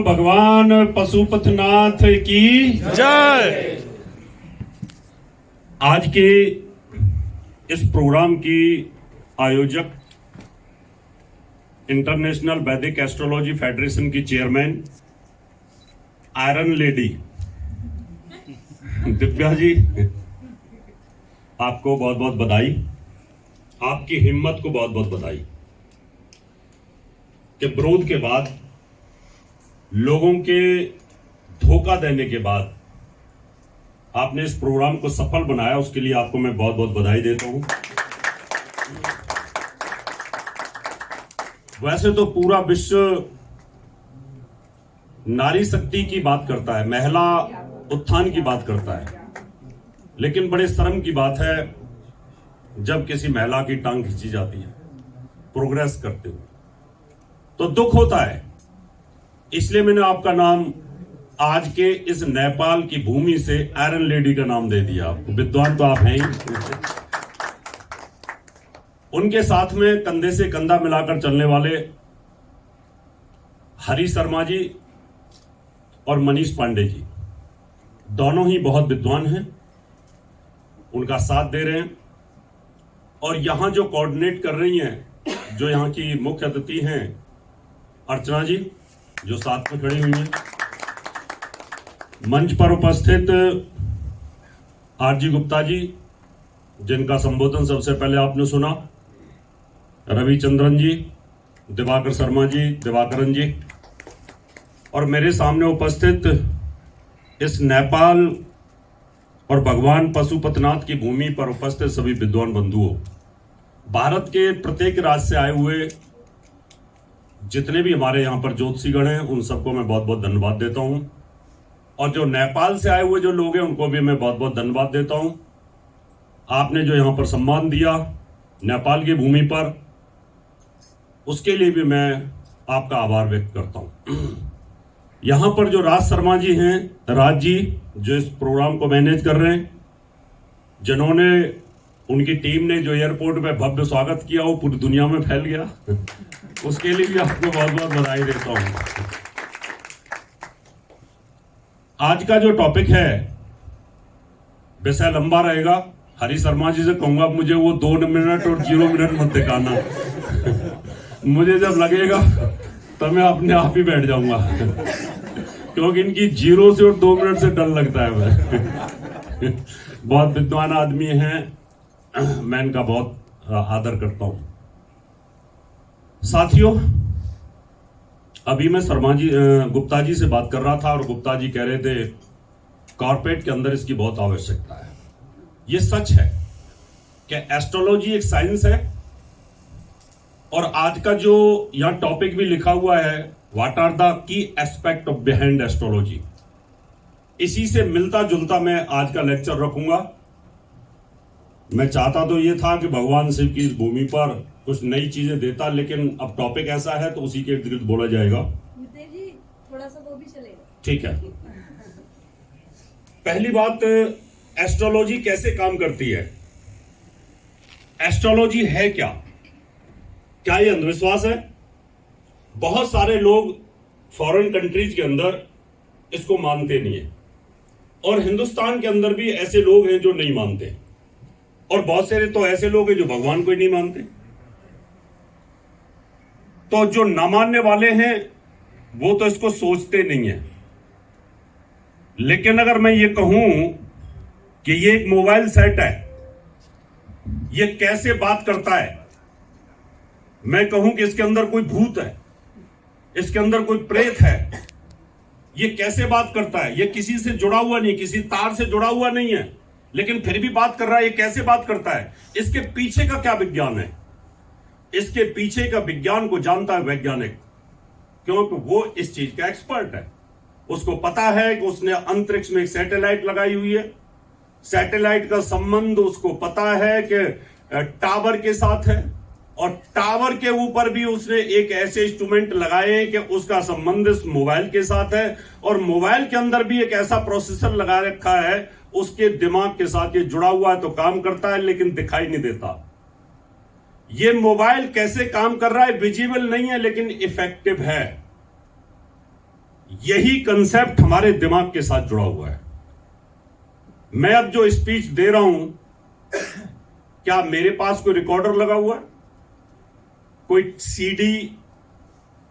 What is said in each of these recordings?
भगवान पशुपतिनाथ की जय। आज के इस प्रोग्राम की आयोजक इंटरनेशनल वैदिक एस्ट्रोलॉजी फेडरेशन की chairman iron lady Divya ji, आपको बहुत बहुत बधाई। आपकी हिम्मत को बहुत बहुत बधाई कि विरोध के बाद, लोगों के धोखा देने के बाद आपने इस प्रोग्राम को सफल बनाया। उसके लिए आपको मैं बहुत बहुत बधाई देता हूं। वैसे तो पूरा विश्व नारी शक्ति की बात करता है, महिला उत्थान की बात करता है, लेकिन बड़े शर्म की बात है जब किसी महिला की टांग खींची जाती है प्रोग्रेस करते हुए, तो दुख होता है। इसलिए मैंने आपका नाम आज के इस नेपाल की भूमि से आयरन लेडी का नाम दे दिया। आपको विद्वान तो आप हैं ही। उनके साथ में कंधे से कंधा मिलाकर चलने वाले हरी शर्मा जी और मनीष पांडे जी, दोनों ही बहुत विद्वान हैं, उनका साथ दे रहे हैं। और यहां जो कोऑर्डिनेट कर रही हैं, जो यहां की मुख्य अतिथि हैं अर्चना जी, जो साथ में खड़ी हुई हैं। मंच पर उपस्थित आरजी गुप्ता जी, जिनका संबोधन सबसे पहले आपने सुना, रविचंद्रन जी, दिवाकर शर्मा जी, दिवाकरन जी, और मेरे सामने उपस्थित इस नेपाल और भगवान पशुपतिनाथ की भूमि पर उपस्थित सभी विद्वान बंधुओं, भारत के प्रत्येक राज्य से आए हुए जितने भी हमारे यहाँ पर ज्योतिषीगण हैं, उन सबको मैं बहुत बहुत धन्यवाद देता हूँ। और जो नेपाल से आए हुए जो लोग हैं, उनको भी मैं बहुत बहुत धन्यवाद देता हूँ। आपने जो यहाँ पर सम्मान दिया नेपाल की भूमि पर, उसके लिए भी मैं आपका आभार व्यक्त करता हूँ। यहाँ पर जो राज शर्मा जी हैं, राज जी, जो इस प्रोग्राम को मैनेज कर रहे हैं, जिन्होंने, उनकी टीम ने जो एयरपोर्ट पे भव्य स्वागत किया, वो पूरी दुनिया में फैल गया, उसके लिए भी आपको बहुत बहुत बधाई देता हूं। आज का जो टॉपिक है विषय लंबा रहेगा। हरी शर्मा जी से कहूंगा मुझे वो 2 मिनट और 0 मिनट मत दिखाना। मुझे जब लगेगा तब मैं अपने आप ही बैठ जाऊंगा, क्योंकि इनकी 0 से और 2 मिनट से डर लगता है। मैं बहुत विद्वान आदमी हैं, मैं इनका बहुत आदर करता हूं। साथियों, अभी मैं शर्मा जी, गुप्ता जी से बात कर रहा था, और गुप्ता जी कह रहे थे कॉर्पोरेट के अंदर इसकी बहुत आवश्यकता है। ये सच है कि एस्ट्रोलॉजी एक साइंस है, और आज का जो यहां टॉपिक भी लिखा हुआ है, what are the key aspect of behind astrology, इसी से मिलता जुलता मैं आज का लेक्चर रखूंगा। मैं चाहता तो ये था कि भगवान शिव की इस भूमि पर कुछ नई चीजें देता, लेकिन अब टॉपिक ऐसा है तो उसी के इर्द गिर्द बोला जाएगा। जी थोड़ा सा वो भी चलेगा। ठीक है। पहली बात, एस्ट्रोलॉजी कैसे काम करती है? एस्ट्रोलॉजी है क्या? क्या ये अंधविश्वास है? बहुत सारे लोग फॉरेन कंट्रीज के अंदर इसको मानते नहीं है, और हिंदुस्तान के अंदर भी ऐसे लोग हैं जो नहीं मानते, और बहुत सारे तो ऐसे लोग हैं जो भगवान को ही नहीं मानते। तो जो ना मानने वाले हैं वो तो इसको सोचते नहीं है। लेकिन अगर मैं ये कहूं कि ये एक मोबाइल सेट है, ये कैसे बात करता है, मैं कहूं कि इसके अंदर कोई भूत है, इसके अंदर कोई प्रेत है, ये कैसे बात करता है? ये किसी से जुड़ा हुआ नहीं, किसी तार से जुड़ा हुआ नहीं है, लेकिन फिर भी बात कर रहा है। ये कैसे बात करता है? इसके पीछे का क्या विज्ञान है? इसके पीछे का विज्ञान को जानता है वैज्ञानिक, क्योंकि वो इस चीज का एक्सपर्ट है। उसको पता है कि उसने अंतरिक्ष में एक सैटेलाइट लगाई हुई है, सैटेलाइट का संबंध उसको पता है कि टावर के साथ है, और टावर के ऊपर भी उसने एक ऐसे इंस्ट्रूमेंट लगाए हैं कि उसका संबंध इस मोबाइल के साथ है, और मोबाइल के अंदर भी एक ऐसा प्रोसेसर लगा रखा है, उसके दिमाग के साथ ये जुड़ा हुआ है, तो काम करता है लेकिन दिखाई नहीं देता। ये मोबाइल कैसे काम कर रहा है? विजिबल नहीं है लेकिन इफेक्टिव है। यही कंसेप्ट हमारे दिमाग के साथ जुड़ा हुआ है। मैं अब जो स्पीच दे रहा हूं, क्या मेरे पास कोई रिकॉर्डर लगा हुआ है, कोई सीडी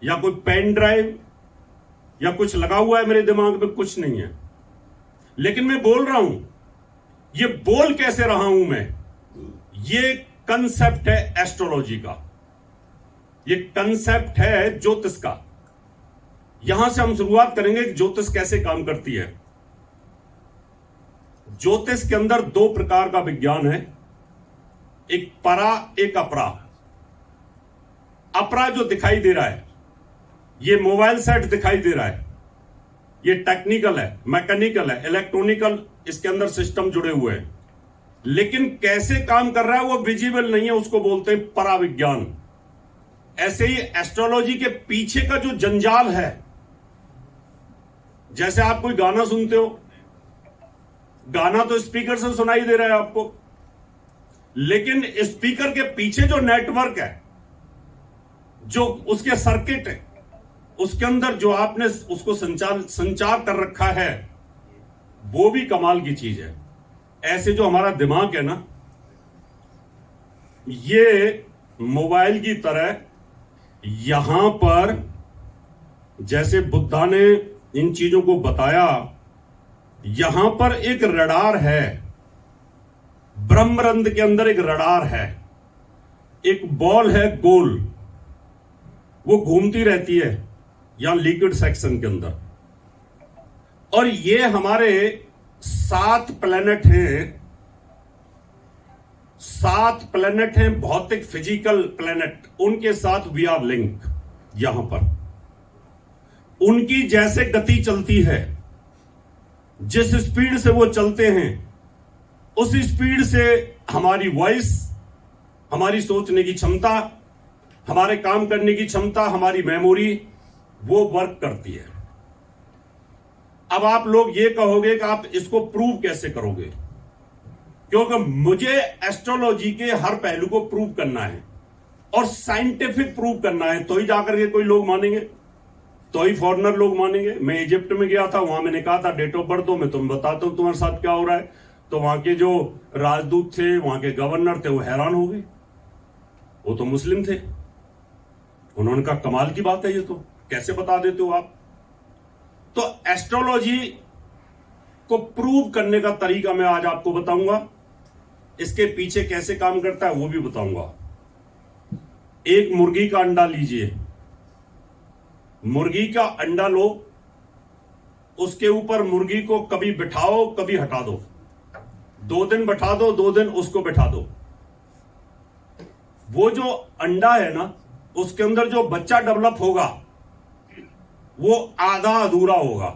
या कोई पेन ड्राइव या कुछ लगा हुआ है मेरे दिमाग में? कुछ नहीं है। लेकिन मैं बोल रहा हूं। ये बोल कैसे रहा हूं मैं? ये कंसेप्ट है एस्ट्रोलॉजी का, ये कंसेप्ट है ज्योतिष का। यहां से हम शुरुआत करेंगे कि ज्योतिष कैसे काम करती है। ज्योतिष के अंदर दो प्रकार का विज्ञान है, एक परा, एक अपरा। अपरा जो दिखाई दे रहा है, ये मोबाइल सेट दिखाई दे रहा है, ये टेक्निकल है, मैकेनिकल है, इलेक्ट्रॉनिकल इसके अंदर सिस्टम जुड़े हुए हैं, लेकिन कैसे काम कर रहा है वो विजिबल नहीं है, उसको बोलते हैं पराविज्ञान। ऐसे ही एस्ट्रोलॉजी के पीछे का जो जंजाल है, जैसे आप कोई गाना सुनते हो, गाना तो स्पीकर से सुनाई दे रहा है आपको, लेकिन स्पीकर के पीछे जो नेटवर्क है, जो उसके सर्किट है, उसके अंदर जो आपने उसको संचार कर रखा है, वो भी कमाल की चीज है। ऐसे जो हमारा दिमाग है ना, ये मोबाइल की तरह यहां पर जैसे बुद्धा ने इन चीजों को बताया, यहां पर एक रडार है, ब्रह्मरंध्र के अंदर एक रडार है, एक बॉल है गोल, वो घूमती रहती है यहां लिक्विड सेक्शन के अंदर। और ये हमारे 7 प्लेनेट हैं, 7 प्लेनेट हैं, भौतिक फिजिकल प्लेनेट, उनके साथ वी आर लिंक। यहां पर उनकी जैसे गति चलती है, जिस स्पीड से वो चलते हैं, उस स्पीड से हमारी वॉइस, हमारी सोचने की क्षमता, हमारे काम करने की क्षमता, हमारी मेमोरी, वो वर्क करती है। अब आप लोग ये कहोगे कि आप इसको प्रूव कैसे करोगे, क्योंकि मुझे एस्ट्रोलॉजी के हर पहलू को प्रूव करना है और साइंटिफिक प्रूव करना है, तो ही जाकर के कोई लोग मानेंगे, तो ही फॉरेनर लोग मानेंगे। मैं इजिप्ट में गया था, वहां मैंने कहा था डेट ऑफ बर्थ दो, मैं तुम बताता हूं तुम्हारे साथ क्या हो रहा है। तो वहां के जो राजदूत थे, वहां के गवर्नर थे, वो हैरान हो गए। वो तो मुस्लिम थे, उन्होंने कहा कमाल की बात है, ये तो कैसे बता देते हो आप। तो एस्ट्रोलॉजी को प्रूव करने का तरीका मैं आज आपको बताऊंगा, इसके पीछे कैसे काम करता है वो भी बताऊंगा। एक मुर्गी का अंडा लीजिए, मुर्गी का अंडा लो, उसके ऊपर मुर्गी को कभी बिठाओ कभी हटा दो, 2 दिन बैठा दो, 2 दिन उसको बैठा दो। वो जो अंडा है ना, उसके अंदर जो बच्चा डेवलप होगा वो आधा अधूरा होगा,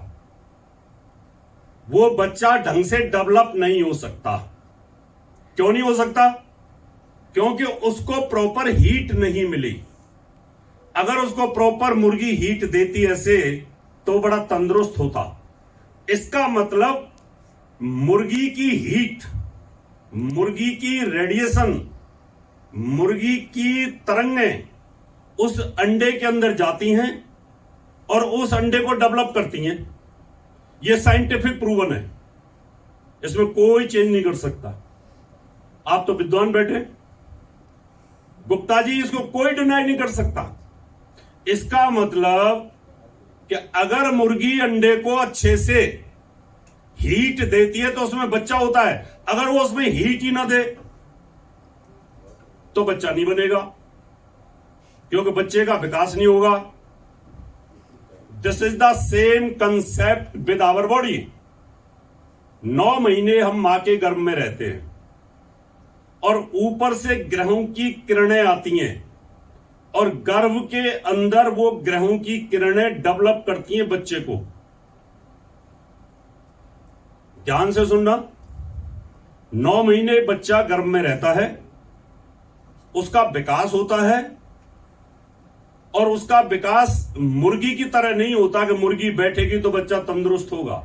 वो बच्चा ढंग से डेवलप नहीं हो सकता। क्यों नहीं हो सकता? क्योंकि उसको प्रॉपर हीट नहीं मिली। अगर उसको प्रॉपर मुर्गी हीट देती ऐसे, तो बड़ा तंदुरुस्त होता। इसका मतलब मुर्गी की हीट, मुर्गी की रेडिएशन, मुर्गी की तरंगें उस अंडे के अंदर जाती हैं और उस अंडे को डेवलप करती हैं। यह साइंटिफिक प्रूवन है, इसमें कोई चेंज नहीं कर सकता। आप तो विद्वान बैठे, गुप्ता जी, इसको कोई डिनाई नहीं कर सकता। इसका मतलब कि अगर मुर्गी अंडे को अच्छे से हीट देती है तो उसमें बच्चा होता है। अगर वो उसमें हीट ही ना दे तो बच्चा नहीं बनेगा, क्योंकि बच्चे का विकास नहीं होगा। This is the same concept with our body. 9 महीने हम मां के गर्भ में रहते हैं और ऊपर से ग्रहों की किरणें आती हैं और गर्भ के अंदर वो ग्रहों की किरणें डेवलप करती हैं बच्चे को। ध्यान से सुनना, 9 महीने बच्चा गर्भ में रहता है, उसका विकास होता है और उसका विकास मुर्गी की तरह नहीं होता कि मुर्गी बैठेगी तो बच्चा तंदुरुस्त होगा।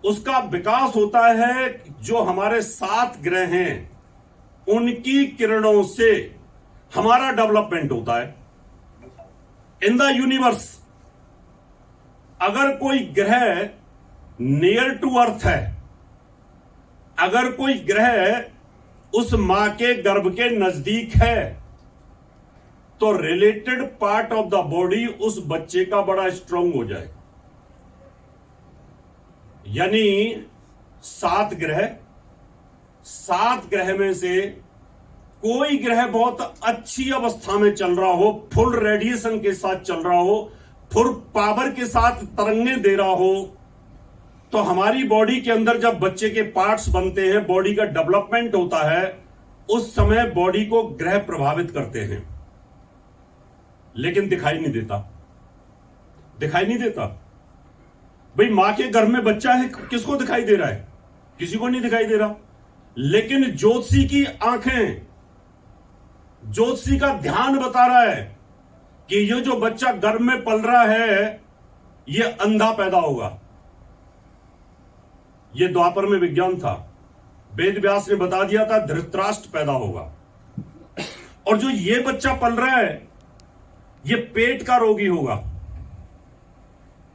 उसका विकास होता है जो हमारे 7 ग्रह हैं उनकी किरणों से हमारा डेवलपमेंट होता है। इन द यूनिवर्स अगर कोई ग्रह नियर टू अर्थ है, अगर कोई ग्रह उस मां के गर्भ के नजदीक है, तो related part of the body उस बच्चे का बड़ा स्ट्रांग हो जाए। यानी 7 ग्रह, 7 ग्रह में से कोई ग्रह बहुत अच्छी अवस्था में चल रहा हो, फुल रेडिएशन के साथ चल रहा हो, फुल पावर के साथ तरंगे दे रहा हो, तो हमारी बॉडी के अंदर जब बच्चे के पार्ट्स बनते हैं, बॉडी का डेवलपमेंट होता है, उस समय बॉडी को ग्रह प्रभावित करते हैं, लेकिन दिखाई नहीं देता। दिखाई नहीं देता। भाई मां के गर्भ में बच्चा है, किसको दिखाई दे रहा है? किसी को नहीं दिखाई दे रहा। लेकिन ज्योतिषी की आंखें, ज्योतिषी का ध्यान बता रहा है कि ये जो बच्चा गर्भ में पल रहा है, ये अंधा पैदा होगा। ये द्वापर में विज्ञान था। वेद व्यास ने बता दिया था धृतराष्ट्र पैदा होगा। और जो ये बच्चा पल रहा है, ये पेट का रोगी होगा,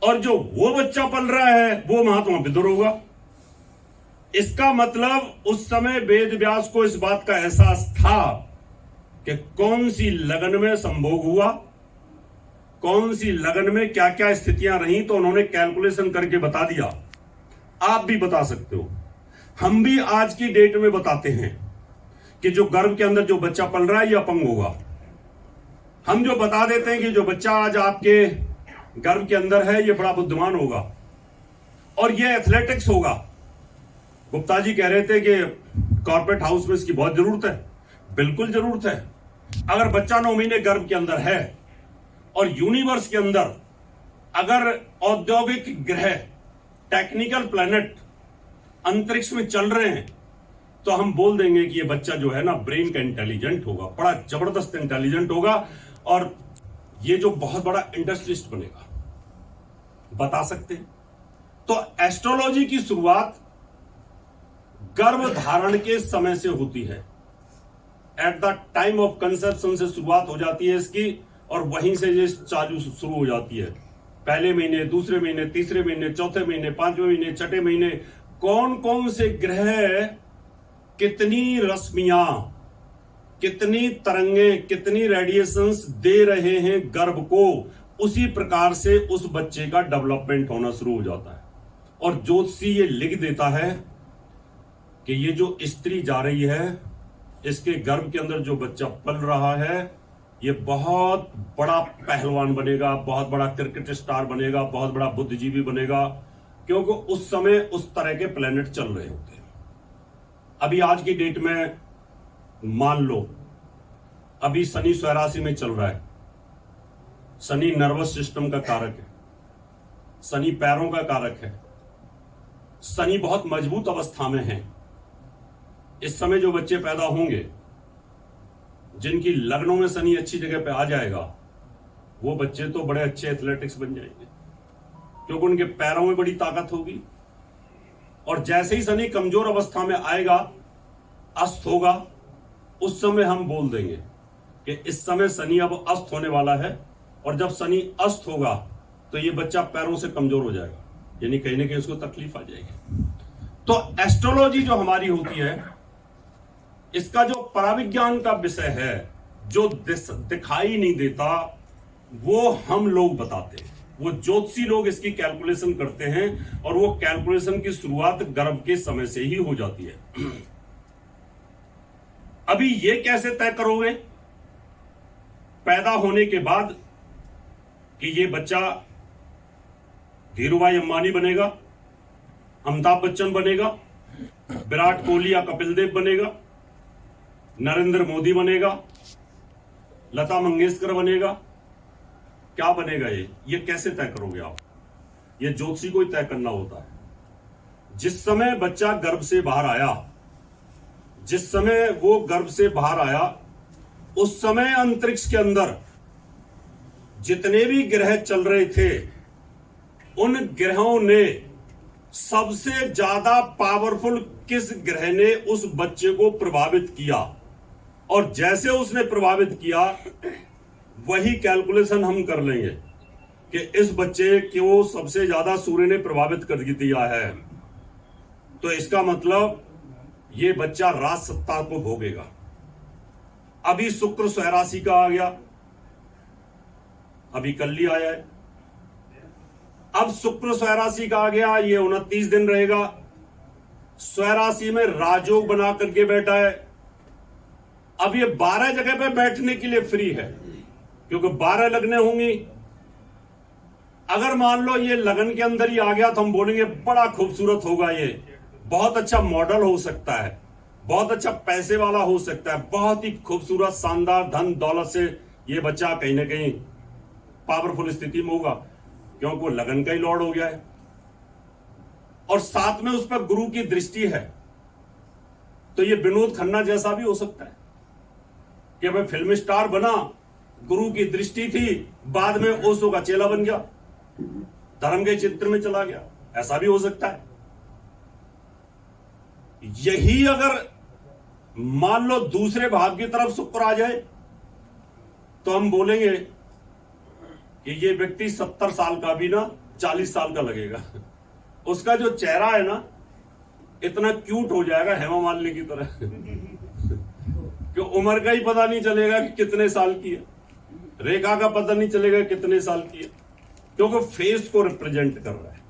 और जो वो बच्चा पल रहा है, वो महात्मा विदुर होगा। इसका मतलब उस समय वेद व्यास को इस बात का एहसास था कि कौन सी लगन में संभोग हुआ, कौन सी लगन में क्या क्या स्थितियां रही, तो उन्होंने कैलकुलेशन करके बता दिया। आप भी बता सकते हो, हम भी आज की डेट में बताते हैं कि जो गर्भ के अंदर जो बच्चा पल रहा है, ये अपंग होगा। हम जो बता देते हैं कि जो बच्चा आज आपके गर्भ के अंदर है, ये बड़ा बुद्धिमान होगा और ये एथलेटिक्स होगा। गुप्ता जी कह रहे थे कि कॉर्पोरेट हाउस में इसकी बहुत जरूरत है। बिल्कुल जरूरत है। अगर बच्चा 9 महीने गर्भ के अंदर है और यूनिवर्स के अंदर अगर औद्योगिक ग्रह, टेक्निकल प्लैनेट अंतरिक्ष में चल रहे हैं, तो हम बोल देंगे कि ये बच्चा जो है ना, ब्रेन का इंटेलिजेंट होगा, बड़ा जबरदस्त इंटेलिजेंट होगा, और ये जो बहुत बड़ा इंडस्ट्रियलिस्ट बनेगा। बता सकते हैं। तो एस्ट्रोलॉजी की शुरुआत गर्भ धारण के समय से होती है। At the time of conception से शुरुआत हो जाती है इसकी, और वहीं से ये चालू शुरू हो जाती है। पहले महीने, दूसरे महीने, तीसरे महीने, चौथे महीने, 5वें महीने, छठे महीने, कौन कौन से ग्रह कितनी रश्मियां, कितनी तरंगे, कितनी रेडिएशंस दे रहे हैं गर्भ को, उसी प्रकार से उस बच्चे का डेवलपमेंट होना शुरू हो जाता है। और ज्योतिषी ये लिख देता है कि ये जो स्त्री जा रही है, इसके गर्भ के अंदर जो बच्चा पल रहा है, ये बहुत बड़ा पहलवान बनेगा, बहुत बड़ा क्रिकेट स्टार बनेगा, बहुत बड़ा बुद्धिजीवी बनेगा, क्योंकि उस समय उस तरह के प्लेनेट चल रहे होते हैं। अभी आज की डेट में मान लो, अभी शनि स्वराशि में चल रहा है। शनि नर्वस सिस्टम का कारक है, शनि पैरों का कारक है, शनि बहुत मजबूत अवस्था में है। इस समय जो बच्चे पैदा होंगे, जिनकी लग्नों में शनि अच्छी जगह पे आ जाएगा, वो बच्चे तो बड़े अच्छे एथलेटिक्स बन जाएंगे, क्योंकि उनके पैरों में बड़ी ताकत होगी। और जैसे ही शनि कमजोर अवस्था में आएगा, अस्त होगा, उस समय हम बोल देंगे कि इस समय शनि अब अस्त होने वाला है, और जब शनि अस्त होगा तो ये बच्चा पैरों से कमजोर हो जाएगा, यानी कहीं ना कहीं उसको तकलीफ आ जाएगी। तो एस्ट्रोलॉजी जो हमारी होती है, इसका जो पराविज्ञान का विषय है, जो दिखाई नहीं देता, वो हम लोग बताते हैं। वो ज्योतिषी लोग इसकी कैलकुलेशन करते हैं, और वो कैलकुलेशन की शुरुआत गर्भ के समय से ही हो जाती है। अभी ये कैसे तय करोगे पैदा होने के बाद कि ये बच्चा धीरूभाई अंबानी बनेगा, अमिताभ बच्चन बनेगा, विराट कोहली या कपिल देव बनेगा, नरेंद्र मोदी बनेगा, लता मंगेशकर बनेगा? क्या बनेगा? ये कैसे तय करोगे आप? ये ज्योतिषी को ही तय करना होता है। जिस समय बच्चा गर्भ से बाहर आया, जिस समय वो गर्भ से बाहर आया, उस समय अंतरिक्ष के अंदर जितने भी ग्रह चल रहे थे, उन ग्रहों ने सबसे ज्यादा पावरफुल किस ग्रह ने उस बच्चे को प्रभावित किया, और जैसे उसने प्रभावित किया, वही कैलकुलेशन हम कर लेंगे कि इस बच्चे को सबसे ज्यादा सूर्य ने प्रभावित कर दिया है, तो इसका मतलब ये बच्चा राज सत्ता को भोगेगा। अभी शुक्र स्वराशि का आ गया, अभी कल ही आया है। अब शुक्र स्वराशि का आ गया, ये 29 दिन रहेगा। स्वराशि में राजयोग बना करके बैठा है। अब ये 12 जगह पे बैठने के लिए फ्री है, क्योंकि 12 लगने होंगी। अगर मान लो ये लगन के अंदर ही आ गया तो हम बोलेंगे बड़ा खूबसूरत होगा, ये बहुत अच्छा मॉडल हो सकता है, बहुत अच्छा पैसे वाला हो सकता है, बहुत ही खूबसूरत शानदार धन दौलत से ये बच्चा कहीं ना कहीं पावरफुल स्थिति में होगा, क्योंकि वो लगन का ही लॉर्ड हो गया है। और साथ में उस पर गुरु की दृष्टि है, तो ये विनोद खन्ना जैसा भी हो सकता है कि भाई फिल्म स्टार बना, गुरु की दृष्टि थी, बाद में ओशो का चेला बन गया, धर्म के चित्र में चला गया, ऐसा भी हो सकता है। यही अगर मान लो दूसरे भाव की तरफ शुक्र आ जाए तो हम बोलेंगे कि ये व्यक्ति 70 साल का भी ना 40 साल का लगेगा। उसका जो चेहरा है ना इतना क्यूट हो जाएगा हेमा मालिनी की तरह कि उम्र का ही पता नहीं चलेगा कि कितने साल की है, रेखा का पता नहीं चलेगा कितने साल की है, क्योंकि फेस को रिप्रेजेंट कर रहा है।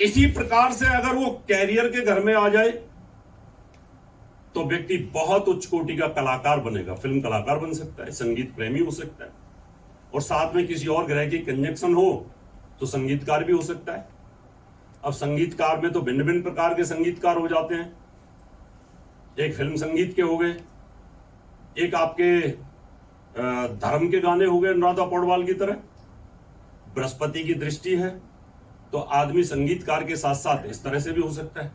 इसी प्रकार से अगर वो कैरियर के घर में आ जाए तो व्यक्ति बहुत उच्च कोटि का कलाकार बनेगा, फिल्म कलाकार बन सकता है, संगीत प्रेमी हो सकता है, और साथ में किसी और ग्रह की कंजक्शन हो तो संगीतकार भी हो सकता है। अब संगीतकार में तो भिन्न भिन्न प्रकार के संगीतकार हो जाते हैं। एक फिल्म संगीत के हो गए, एक आपके धर्म के गाने हो गए अनुराधा पौडवाल की तरह। बृहस्पति की दृष्टि है तो आदमी संगीतकार के साथ साथ इस तरह से भी हो सकता है।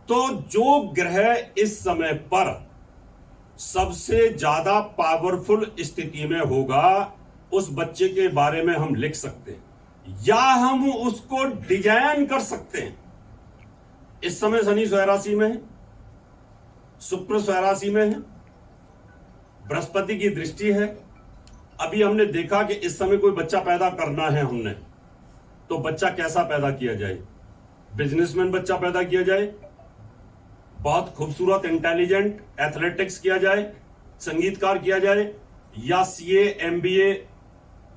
तो जो ग्रह इस समय पर सबसे ज्यादा पावरफुल स्थिति में होगा उस बच्चे के बारे में हम लिख सकते हैं या हम उसको डिजाइन कर सकते हैं। इस समय शनि स्वराशि में है, शुक्र स्वराशि में है, बृहस्पति की दृष्टि है। अभी हमने देखा कि इस समय कोई बच्चा पैदा करना है हमने, तो बच्चा कैसा पैदा किया जाए? बिजनेसमैन बच्चा पैदा किया जाए, बहुत खूबसूरत इंटेलिजेंट एथलेटिक्स किया जाए, संगीतकार किया जाए, या सीए एमबीए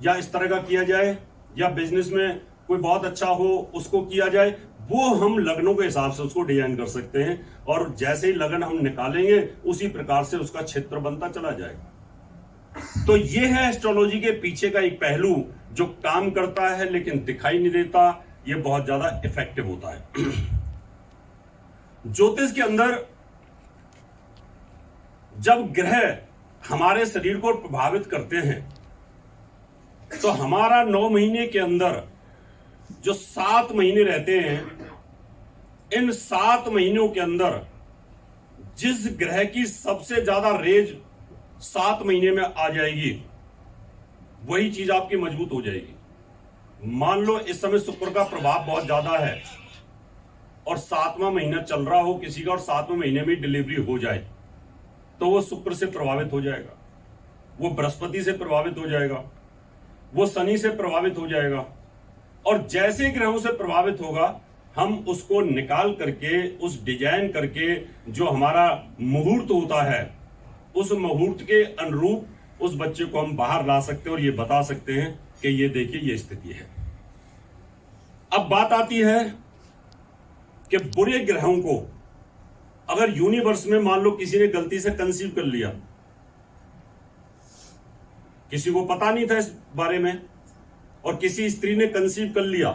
या इस तरह का किया जाए, या बिजनेस में कोई बहुत अच्छा हो उसको किया जाए। वो हम लग्नों के हिसाब से उसको डिजाइन कर सकते हैं, और जैसे ही लगन हम निकालेंगे उसी प्रकार से उसका क्षेत्र बनता चला जाएगा। तो ये है एस्ट्रोलॉजी के पीछे का एक पहलू जो काम करता है लेकिन दिखाई नहीं देता, ये बहुत ज्यादा इफेक्टिव होता है। ज्योतिष के अंदर जब ग्रह हमारे शरीर को प्रभावित करते हैं तो हमारा 9 महीने के अंदर जो 7 महीने रहते हैं, इन 7 महीनों के अंदर जिस ग्रह की सबसे ज्यादा रेज 7 महीने में आ जाएगी वही चीज आपकी मजबूत हो जाएगी। मान लो इस समय शुक्र का प्रभाव बहुत ज्यादा है और 7वां महीना चल रहा हो किसी का और 7वें महीने में डिलीवरी हो जाए, तो वो शुक्र से प्रभावित हो जाएगा, वो बृहस्पति से प्रभावित हो जाएगा, वो शनि से प्रभावित हो जाएगा। और जैसे ग्रहों से प्रभावित होगा हम उसको निकाल करके उस डिजाइन करके जो हमारा मुहूर्त होता है उस मुहूर्त के अनुरूप उस बच्चे को हम बाहर ला सकते हैं और ये बता सकते हैं कि ये देखिए ये स्थिति है। अब बात आती है कि बुरे ग्रहों को अगर यूनिवर्स में मान लो किसी ने गलती से कंसीव कर लिया, किसी को पता नहीं था इस बारे में और किसी स्त्री ने कंसीव कर लिया,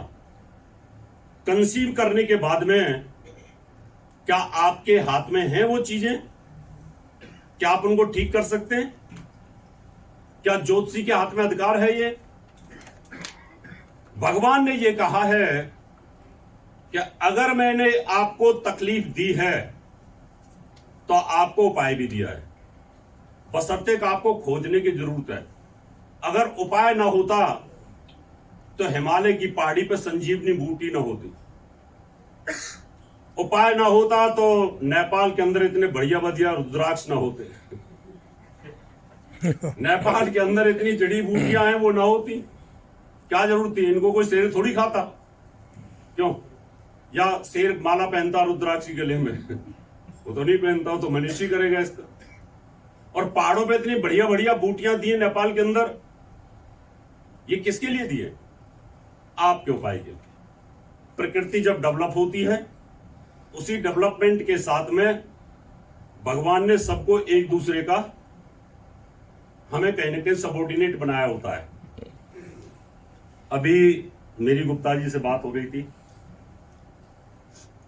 कंसीव करने के बाद में क्या आपके हाथ में हैं वो चीजें? क्या आप उनको ठीक कर सकते हैं? क्या ज्योतिषी के हाथ में अधिकार है ये? भगवान ने ये कहा है कि अगर मैंने आपको तकलीफ दी है तो आपको उपाय भी दिया है, बशर्ते कि आपको खोजने की जरूरत है। अगर उपाय ना होता तो हिमालय की पहाड़ी पर संजीवनी बूटी ना होती, उपाय ना होता तो नेपाल के अंदर इतने बढ़िया बढ़िया रुद्राक्ष ना होते, नेपाल के अंदर इतनी जड़ी बूटियां हैं वो ना होती, क्या जरूरत थी? इनको कोई शेर थोड़ी खाता, क्यों? या शेर माला पहनता रुद्राक्ष के गले में? वो तो नहीं पहनता, तो मनुष्य करेगा इसका। और पहाड़ों पे इतनी बढ़िया बढ़िया बूटियां दी है नेपाल के अंदर, ये किसके लिए दिए? आपके उपाय के लिए। प्रकृति जब डेवलप होती है, उसी डेवलपमेंट के साथ में भगवान ने सबको एक दूसरे का, हमें कहीं ना कहीं सबऑर्डिनेट बनाया होता है। अभी मेरी गुप्ता जी से बात हो गई थी।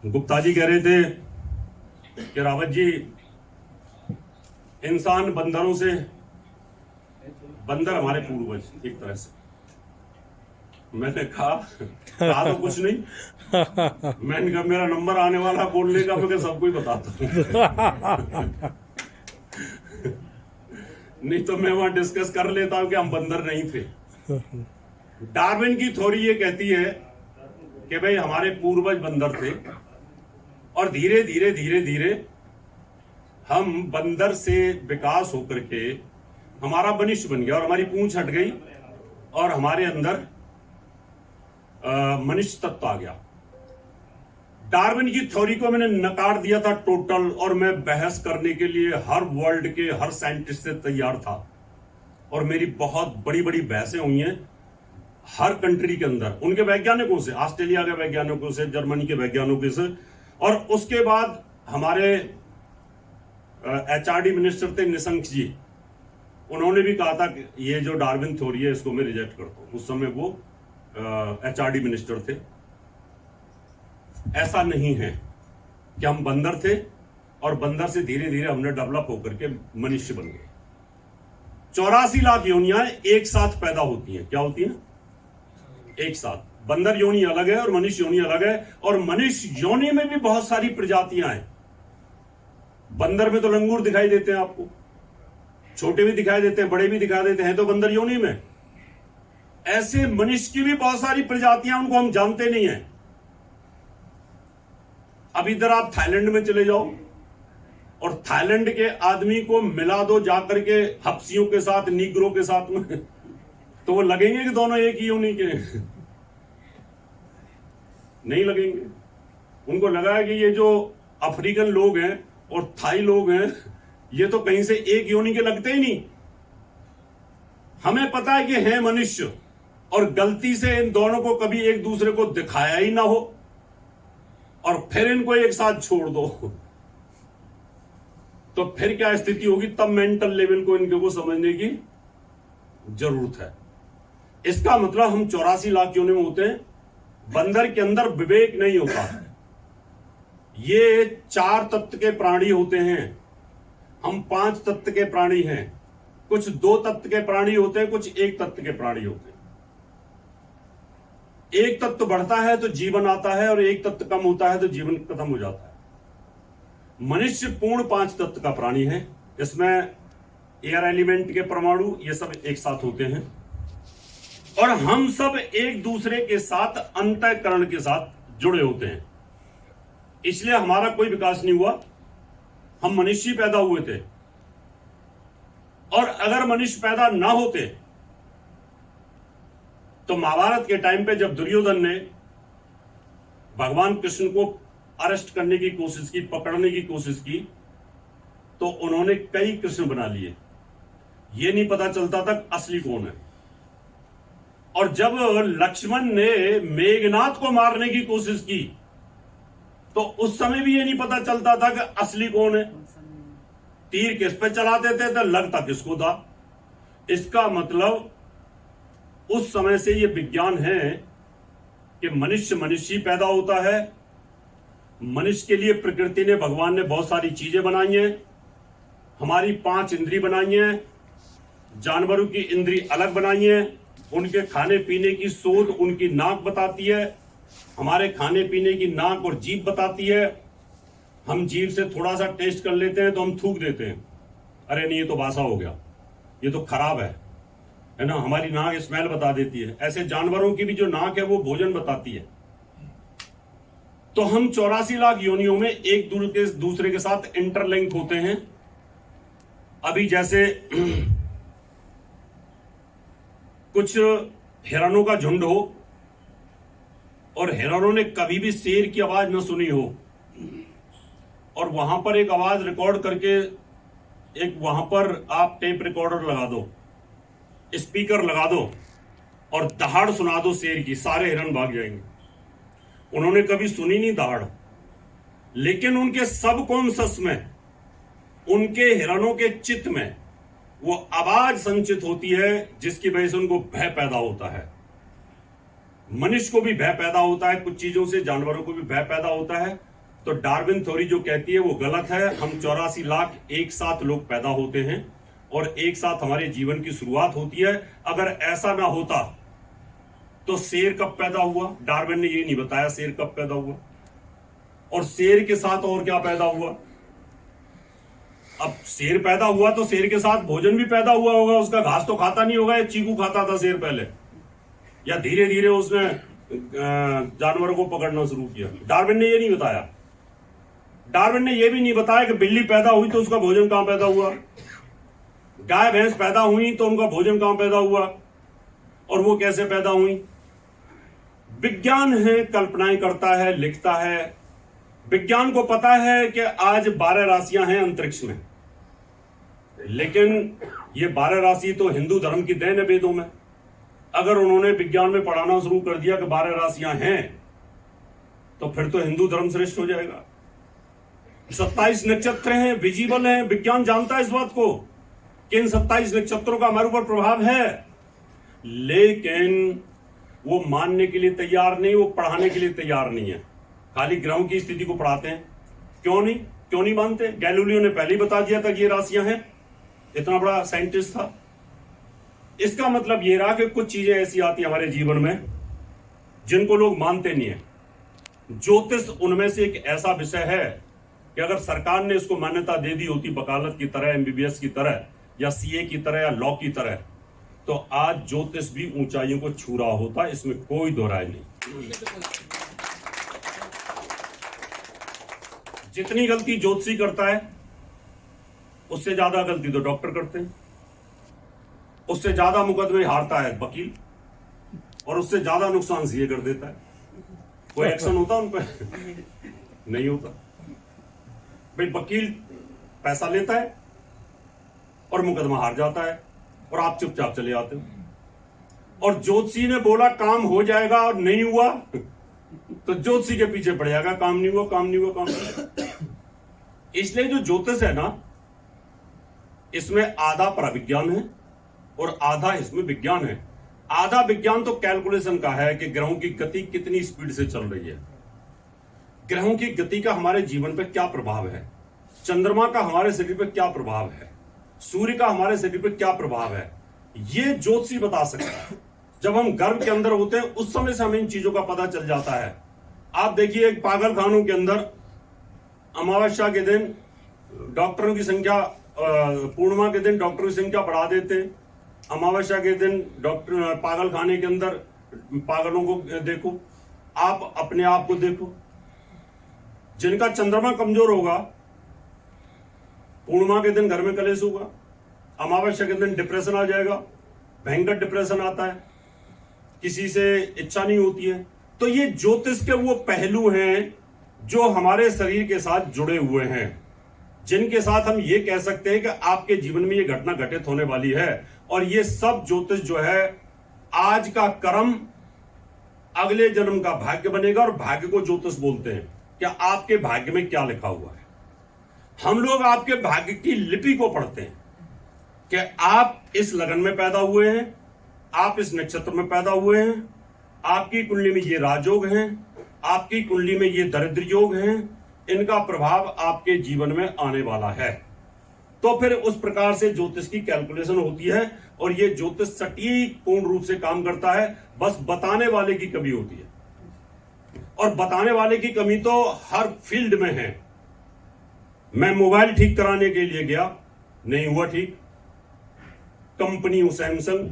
गुप्ता जी कह रहे थे कि रावत जी, इंसान बंदरों से, बंदर हमारे पूर्वज एक तरह से। मैंने कहा तो कुछ नहीं, मैंने कहा मेरा नंबर आने वाला बोलने का, मैं सबको ही बताता हूं। नहीं तो मैं वहां डिस्कस कर लेता हूं कि हम बंदर नहीं थे। डार्विन की थ्योरी ये कहती है कि भाई हमारे पूर्वज बंदर थे, और धीरे धीरे धीरे धीरे हम बंदर से विकास होकर के हमारा मनुष्य बन गया, और हमारी पूंछ हट गई, और हमारे अंदर मनुष्य तत्व आ गया। डार्विन की थ्योरी को मैंने नकार दिया था टोटल, और मैं बहस करने के लिए हर वर्ल्ड के हर साइंटिस्ट से तैयार था, और मेरी बहुत बड़ी बड़ी बहसें हुई हैं हर कंट्री के अंदर, उनके वैज्ञानिकों से, ऑस्ट्रेलिया के वैज्ञानिकों से, जर्मनी के वैज्ञानिकों से। और उसके बाद हमारे HRD मिनिस्टर थे निशंक जी, उन्होंने भी कहा था कि ये जो डार्विन थ्योरी है इसको मैं रिजेक्ट करता हूं। उस समय वो HRD मिनिस्टर थे। ऐसा नहीं है कि हम बंदर थे और बंदर से धीरे धीरे हमने डेवलप होकर के मनुष्य बन गए। 84 लाख योनियां एक साथ पैदा होती हैं। क्या होती हैं? एक साथ। बंदर योनि अलग है और मनुष्य योनि अलग है, और मनुष्य योनि में भी बहुत सारी प्रजातियां हैं। बंदर में तो लंगूर दिखाई देते हैं आपको, छोटे भी दिखाई देते हैं, बड़े भी दिखाई देते हैं, तो बंदर योनि में। ऐसे मनुष्य की भी बहुत सारी प्रजातियां, उनको हम जानते नहीं हैं। अब इधर आप थाईलैंड में चले जाओ, और थाईलैंड के आदमी को मिला दो जाकर के हप्सियों के साथ, नीग्रो के साथ में, तो वो लगेंगे कि दोनों एक ही योनि के? नहीं लगेंगे। उनको लगा कि ये जो अफ्रीकन लोग हैं और थाई लोग हैं, ये तो कहीं से एक योनि के लगते ही नहीं। हमें पता है कि हैं मनुष्य, और गलती से इन दोनों को कभी एक दूसरे को दिखाया ही ना हो, और फिर इनको एक साथ छोड़ दो, तो फिर क्या स्थिति होगी? तब मेंटल लेवल को इनके को समझने की जरूरत है। इसका मतलब हम 84 लाख योनि में होते हैं। बंदर के अंदर विवेक नहीं होता। ये 4 तत्व के प्राणी होते हैं, हम 5 तत्व के प्राणी हैं। कुछ 2 तत्व के प्राणी होते हैं, कुछ 1 तत्व के प्राणी होते हैं। एक तत्व बढ़ता है तो जीवन आता है, और एक तत्व कम होता है तो जीवन खत्म हो जाता है। मनुष्य पूर्ण 5 तत्व का प्राणी है। इसमें एयर एलिमेंट के परमाणु ये सब एक साथ होते हैं, और हम सब एक दूसरे के साथ अंतःकरण के साथ जुड़े होते हैं। इसलिए हमारा कोई विकास नहीं हुआ। हम मनुष्य पैदा हुए थे, और अगर मनुष्य पैदा ना होते तो महाभारत के टाइम पे जब दुर्योधन ने भगवान कृष्ण को अरेस्ट करने की कोशिश की, पकड़ने की कोशिश की, तो उन्होंने कई कृष्ण बना लिए। ये नहीं पता चलता था असली कौन है। और जब लक्ष्मण ने मेघनाथ को मारने की कोशिश की, तो उस समय भी ये नहीं पता चलता था कि असली कौन है। तीर किस पे चलाते थे तो लगता किसको था। इसका मतलब उस समय से ये विज्ञान है कि मनुष्य पैदा होता है। मनुष्य के लिए प्रकृति ने, भगवान ने बहुत सारी चीजें बनाई हैं। हमारी 5 इंद्री बनाई हैं, जानवरों की इंद्री अलग बनाई हैं। उनके खाने पीने की शोध उनकी नाक बताती है, हमारे खाने पीने की नाक और जीभ बताती है। हम जीभ से थोड़ा सा टेस्ट कर लेते हैं तो हम थूक देते हैं, अरे नहीं ये तो बासा हो गया, ये तो खराब है ना। हमारी नाक स्मेल बता देती है। ऐसे जानवरों की भी जो नाक है वो भोजन बताती है। तो हम 84 लाख योनियों में एक दूसरे के साथ इंटरलिंक होते हैं। अभी जैसे कुछ हिरणों का झुंड हो और हिरणों ने कभी भी शेर की आवाज न सुनी हो, और वहां पर एक आवाज रिकॉर्ड करके एक वहां पर आप टेप रिकॉर्डर लगा दो, स्पीकर लगा दो और दहाड़ सुना दो शेर की, सारे हिरण भाग जाएंगे। उन्होंने कभी सुनी नहीं दहाड़, लेकिन उनके सबकॉन्शियस में, उनके हिरणों के चित्त में वो आवाज संचित होती है जिसकी वजह से उनको भय पैदा होता है। मनुष्य को भी भय पैदा होता है कुछ चीजों से, जानवरों को भी भय पैदा होता है। तो डार्विन थ्योरी जो कहती है वो गलत है। हम 84 लाख एक साथ लोग पैदा होते हैं और एक साथ हमारे जीवन की शुरुआत होती है। अगर ऐसा ना होता तो शेर कब पैदा हुआ? डार्विन ने ये नहीं बताया शेर कब पैदा हुआ, और शेर के साथ और क्या पैदा हुआ। अब शेर पैदा हुआ तो शेर के साथ भोजन भी पैदा हुआ होगा। उसका घास तो खाता नहीं होगा, या चीकू खाता था शेर पहले, या धीरे धीरे उसने जानवरों को पकड़ना शुरू किया। डार्विन ने ये नहीं बताया। डार्विन ने यह भी नहीं बताया कि बिल्ली पैदा हुई तो उसका भोजन कहां पैदा हुआ, गाय भैंस पैदा हुई तो उनका भोजन कहां पैदा हुआ, और वो कैसे पैदा हुई। विज्ञान है, कल्पनाएं करता है, लिखता है। विज्ञान को पता है कि आज 12 राशियां हैं अंतरिक्ष में, लेकिन ये 12 राशि तो हिंदू धर्म की देन है वेदों में। अगर उन्होंने विज्ञान में पढ़ाना शुरू कर दिया कि 12 राशियां हैं, तो फिर तो हिंदू धर्म श्रेष्ठ हो जाएगा। 27 नक्षत्र हैं, विजिबल हैं, विज्ञान जानता है इस बात को कि इन 27 नक्षत्रों का हमारे ऊपर प्रभाव है, लेकिन वो मानने के लिए तैयार नहीं, वो पढ़ाने के लिए तैयार नहीं है। खाली ग्रहों की स्थिति को पढ़ाते हैं। क्यों नहीं मानते? गैलीलियो ने पहले ही बता दिया था कि ये राशियां हैं, इतना बड़ा साइंटिस्ट था। इसका मतलब ये रहा कि कुछ चीजें ऐसी आती है हमारे जीवन में जिनको लोग मानते नहीं है। ज्योतिष उनमें से एक ऐसा विषय है कि अगर सरकार ने इसको मान्यता दे दी होती, वकालत की तरह, MBBS की तरह, या CA की तरह, या लॉ की तरह, तो आज ज्योतिष भी ऊंचाइयों को छू रहा होता। इसमें कोई दो राय नहीं। जितनी गलती ज्योतिषी करता है उससे ज्यादा गलती तो डॉक्टर करते हैं, उससे ज्यादा मुकदमे हारता है वकील, और उससे ज्यादा नुकसान CA कर देता है। कोई एक्शन होता उन पर? नहीं होता। भाई वकील पैसा लेता है और मुकदमा हार जाता है और आप चुपचाप चले आते हो, और ज्योतिषी ने बोला काम हो जाएगा और नहीं हुआ तो ज्योतिषी के पीछे पड़ जाएगा, काम नहीं हुआ, काम नहीं हुआ, काम नहीं हुआ। इसलिए जो ज्योतिष है ना, इसमें आधा पराविज्ञान है और आधा इसमें विज्ञान है। आधा विज्ञान तो कैलकुलेशन का है कि ग्रहों की गति कितनी स्पीड से चल रही है, ग्रहों की गति का हमारे जीवन पर क्या प्रभाव है, चंद्रमा का हमारे शरीर पर क्या प्रभाव है, सूर्य का हमारे शरीर पर क्या प्रभाव है, ये ज्योतिषी बता सकता है। जब हम गर्भ के अंदर होते हैं उस समय से हमें इन चीजों का पता चल जाता है। आप देखिए, एक पागल खानों के अंदर अमावस्या के दिन डॉक्टरों की संख्या, पूर्णिमा के दिन डॉक्टरों की संख्या बढ़ा देते हैं। अमावस्या के दिन डॉक्टर पागल खाने के अंदर पागलों को देखो, आप अपने आप को देखो। जिनका चंद्रमा कमजोर होगा, पूर्णिमा के दिन घर में कलेश होगा, अमावस्या के दिन डिप्रेशन आ जाएगा, भयंकर डिप्रेशन आता है, किसी से इच्छा नहीं होती है। तो ये ज्योतिष के वो पहलू हैं जो हमारे शरीर के साथ जुड़े हुए हैं, जिनके साथ हम ये कह सकते हैं कि आपके जीवन में ये घटना घटित होने वाली है। और ये सब ज्योतिष जो है, आज का कर्म अगले जन्म का भाग्य बनेगा, और भाग्य को ज्योतिष बोलते हैं। क्या आपके भाग्य में क्या लिखा हुआ है? हम लोग आपके भाग्य की लिपि को पढ़ते हैं कि आप इस लगन में पैदा हुए हैं, आप इस नक्षत्र में पैदा हुए हैं, आपकी कुंडली में ये राजयोग हैं, आपकी कुंडली में ये दरिद्र योग हैं, इनका प्रभाव आपके जीवन में आने वाला है। तो फिर उस प्रकार से ज्योतिष की कैलकुलेशन होती है, और ये ज्योतिष सटीक पूर्ण रूप से काम करता है। बस बताने वाले की कमी होती है, और बताने वाले की कमी तो हर फील्ड में है। मैं मोबाइल ठीक कराने के लिए गया, नहीं हुआ ठीक। कंपनी हूं सैमसंग,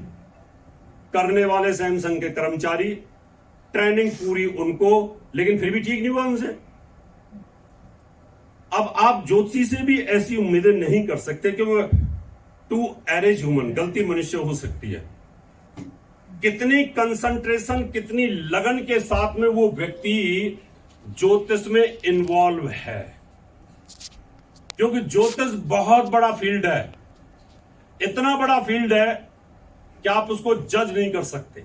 करने वाले सैमसंग के कर्मचारी, ट्रेनिंग पूरी उनको, लेकिन फिर भी ठीक नहीं हुआ उनसे। अब आप ज्योतिषी से भी ऐसी उम्मीदें नहीं कर सकते कि वो टू एरेज ह्यूमन, गलती मनुष्य हो सकती है, कितनी कंसंट्रेशन, कितनी लगन के साथ में वो व्यक्ति ज्योतिष में इन्वॉल्व है, क्योंकि ज्योतिष बहुत बड़ा फील्ड है, इतना बड़ा फील्ड है कि आप उसको जज नहीं कर सकते।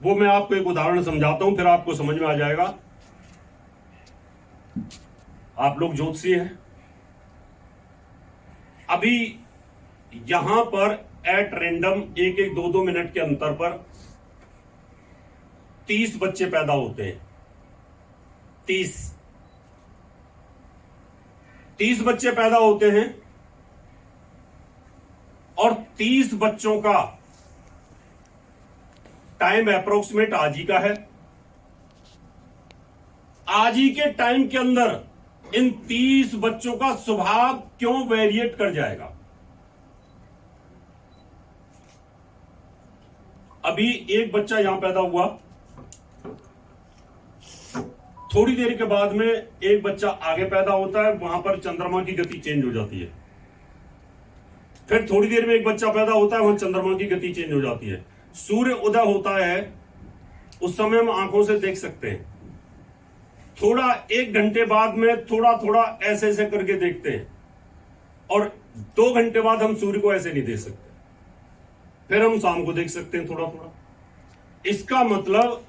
वो मैं आपको एक उदाहरण समझाता हूं, फिर आपको समझ में आ जाएगा। आप लोग ज्योतिषी हैं, अभी यहां पर एट रैंडम 1-1, 2-2 मिनट के अंतर पर 30 बच्चे पैदा होते हैं। 30 बच्चे पैदा होते हैं और 30 बच्चों का टाइम अप्रोक्सीमेट आज ही का है। आज ही के टाइम के अंदर इन 30 बच्चों का स्वभाव क्यों वेरिएट कर जाएगा? अभी एक बच्चा यहां पैदा हुआ, थोड़ी देर के बाद में एक बच्चा आगे पैदा होता है, वहां पर चंद्रमा की गति चेंज हो जाती है। फिर थोड़ी देर में एक बच्चा पैदा होता है, वहां चंद्रमा की गति चेंज हो जाती है। सूर्य उदय होता है, उस समय हम आंखों से देख सकते हैं। थोड़ा 1 घंटे बाद में थोड़ा थोड़ा ऐसे ऐसे करके देखते हैं, और 2 घंटे बाद हम सूर्य को ऐसे नहीं देख सकते, फिर हम शाम को देख सकते हैं थोड़ा थोड़ा। इसका मतलब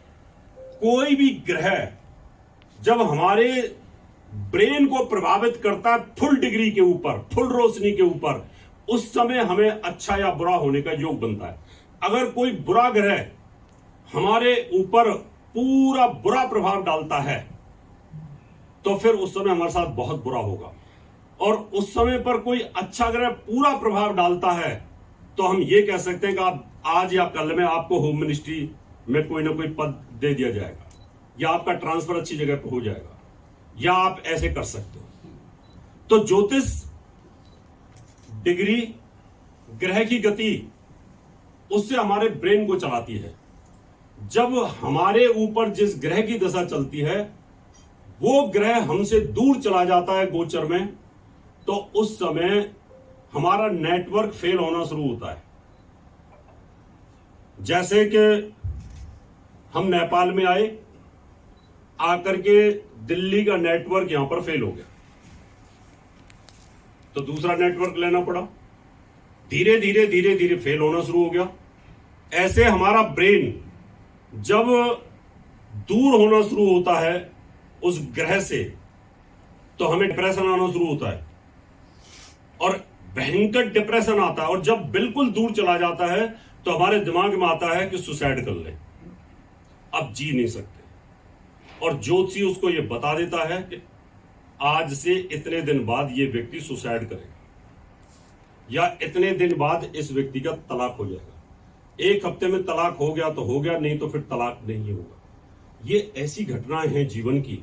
कोई भी ग्रह जब हमारे ब्रेन को प्रभावित करता है फुल डिग्री के ऊपर, फुल रोशनी के ऊपर, उस समय हमें अच्छा या बुरा होने का योग बनता है। अगर कोई बुरा ग्रह हमारे ऊपर पूरा बुरा प्रभाव डालता है तो फिर उस समय हमारे साथ बहुत बुरा होगा, और उस समय पर कोई अच्छा ग्रह पूरा प्रभाव डालता है तो हम ये कह सकते हैं कि आप आज या कल में आपको होम मिनिस्ट्री में कोई ना कोई पद दे दिया जाएगा, या आपका ट्रांसफर अच्छी जगह पर हो जाएगा, या आप ऐसे कर सकते हो। तो ज्योतिष डिग्री, ग्रह की गति, उससे हमारे ब्रेन को चलाती है। जब हमारे ऊपर जिस ग्रह की दशा चलती है वो ग्रह हमसे दूर चला जाता है गोचर में, तो उस समय हमारा नेटवर्क फेल होना शुरू होता है। जैसे कि हम नेपाल में आए, आकर के दिल्ली का नेटवर्क यहां पर फेल हो गया, तो दूसरा नेटवर्क लेना पड़ा, धीरे धीरे धीरे धीरे फेल होना शुरू हो गया। ऐसे हमारा ब्रेन जब दूर होना शुरू होता है उस ग्रह से, तो हमें डिप्रेशन आना शुरू होता है, और भयंकर डिप्रेशन आता है। और जब बिल्कुल दूर चला जाता है तो हमारे दिमाग में आता है कि सुसाइड कर ले, अब जी नहीं सकते। और ज्योतिषी उसको यह बता देता है कि आज से इतने दिन बाद यह व्यक्ति सुसाइड करेगा, या इतने दिन बाद इस व्यक्ति का तलाक हो जाएगा। 1 हफ्ते में तलाक हो गया तो हो गया, नहीं तो फिर तलाक नहीं होगा। ये ऐसी घटनाएं हैं जीवन की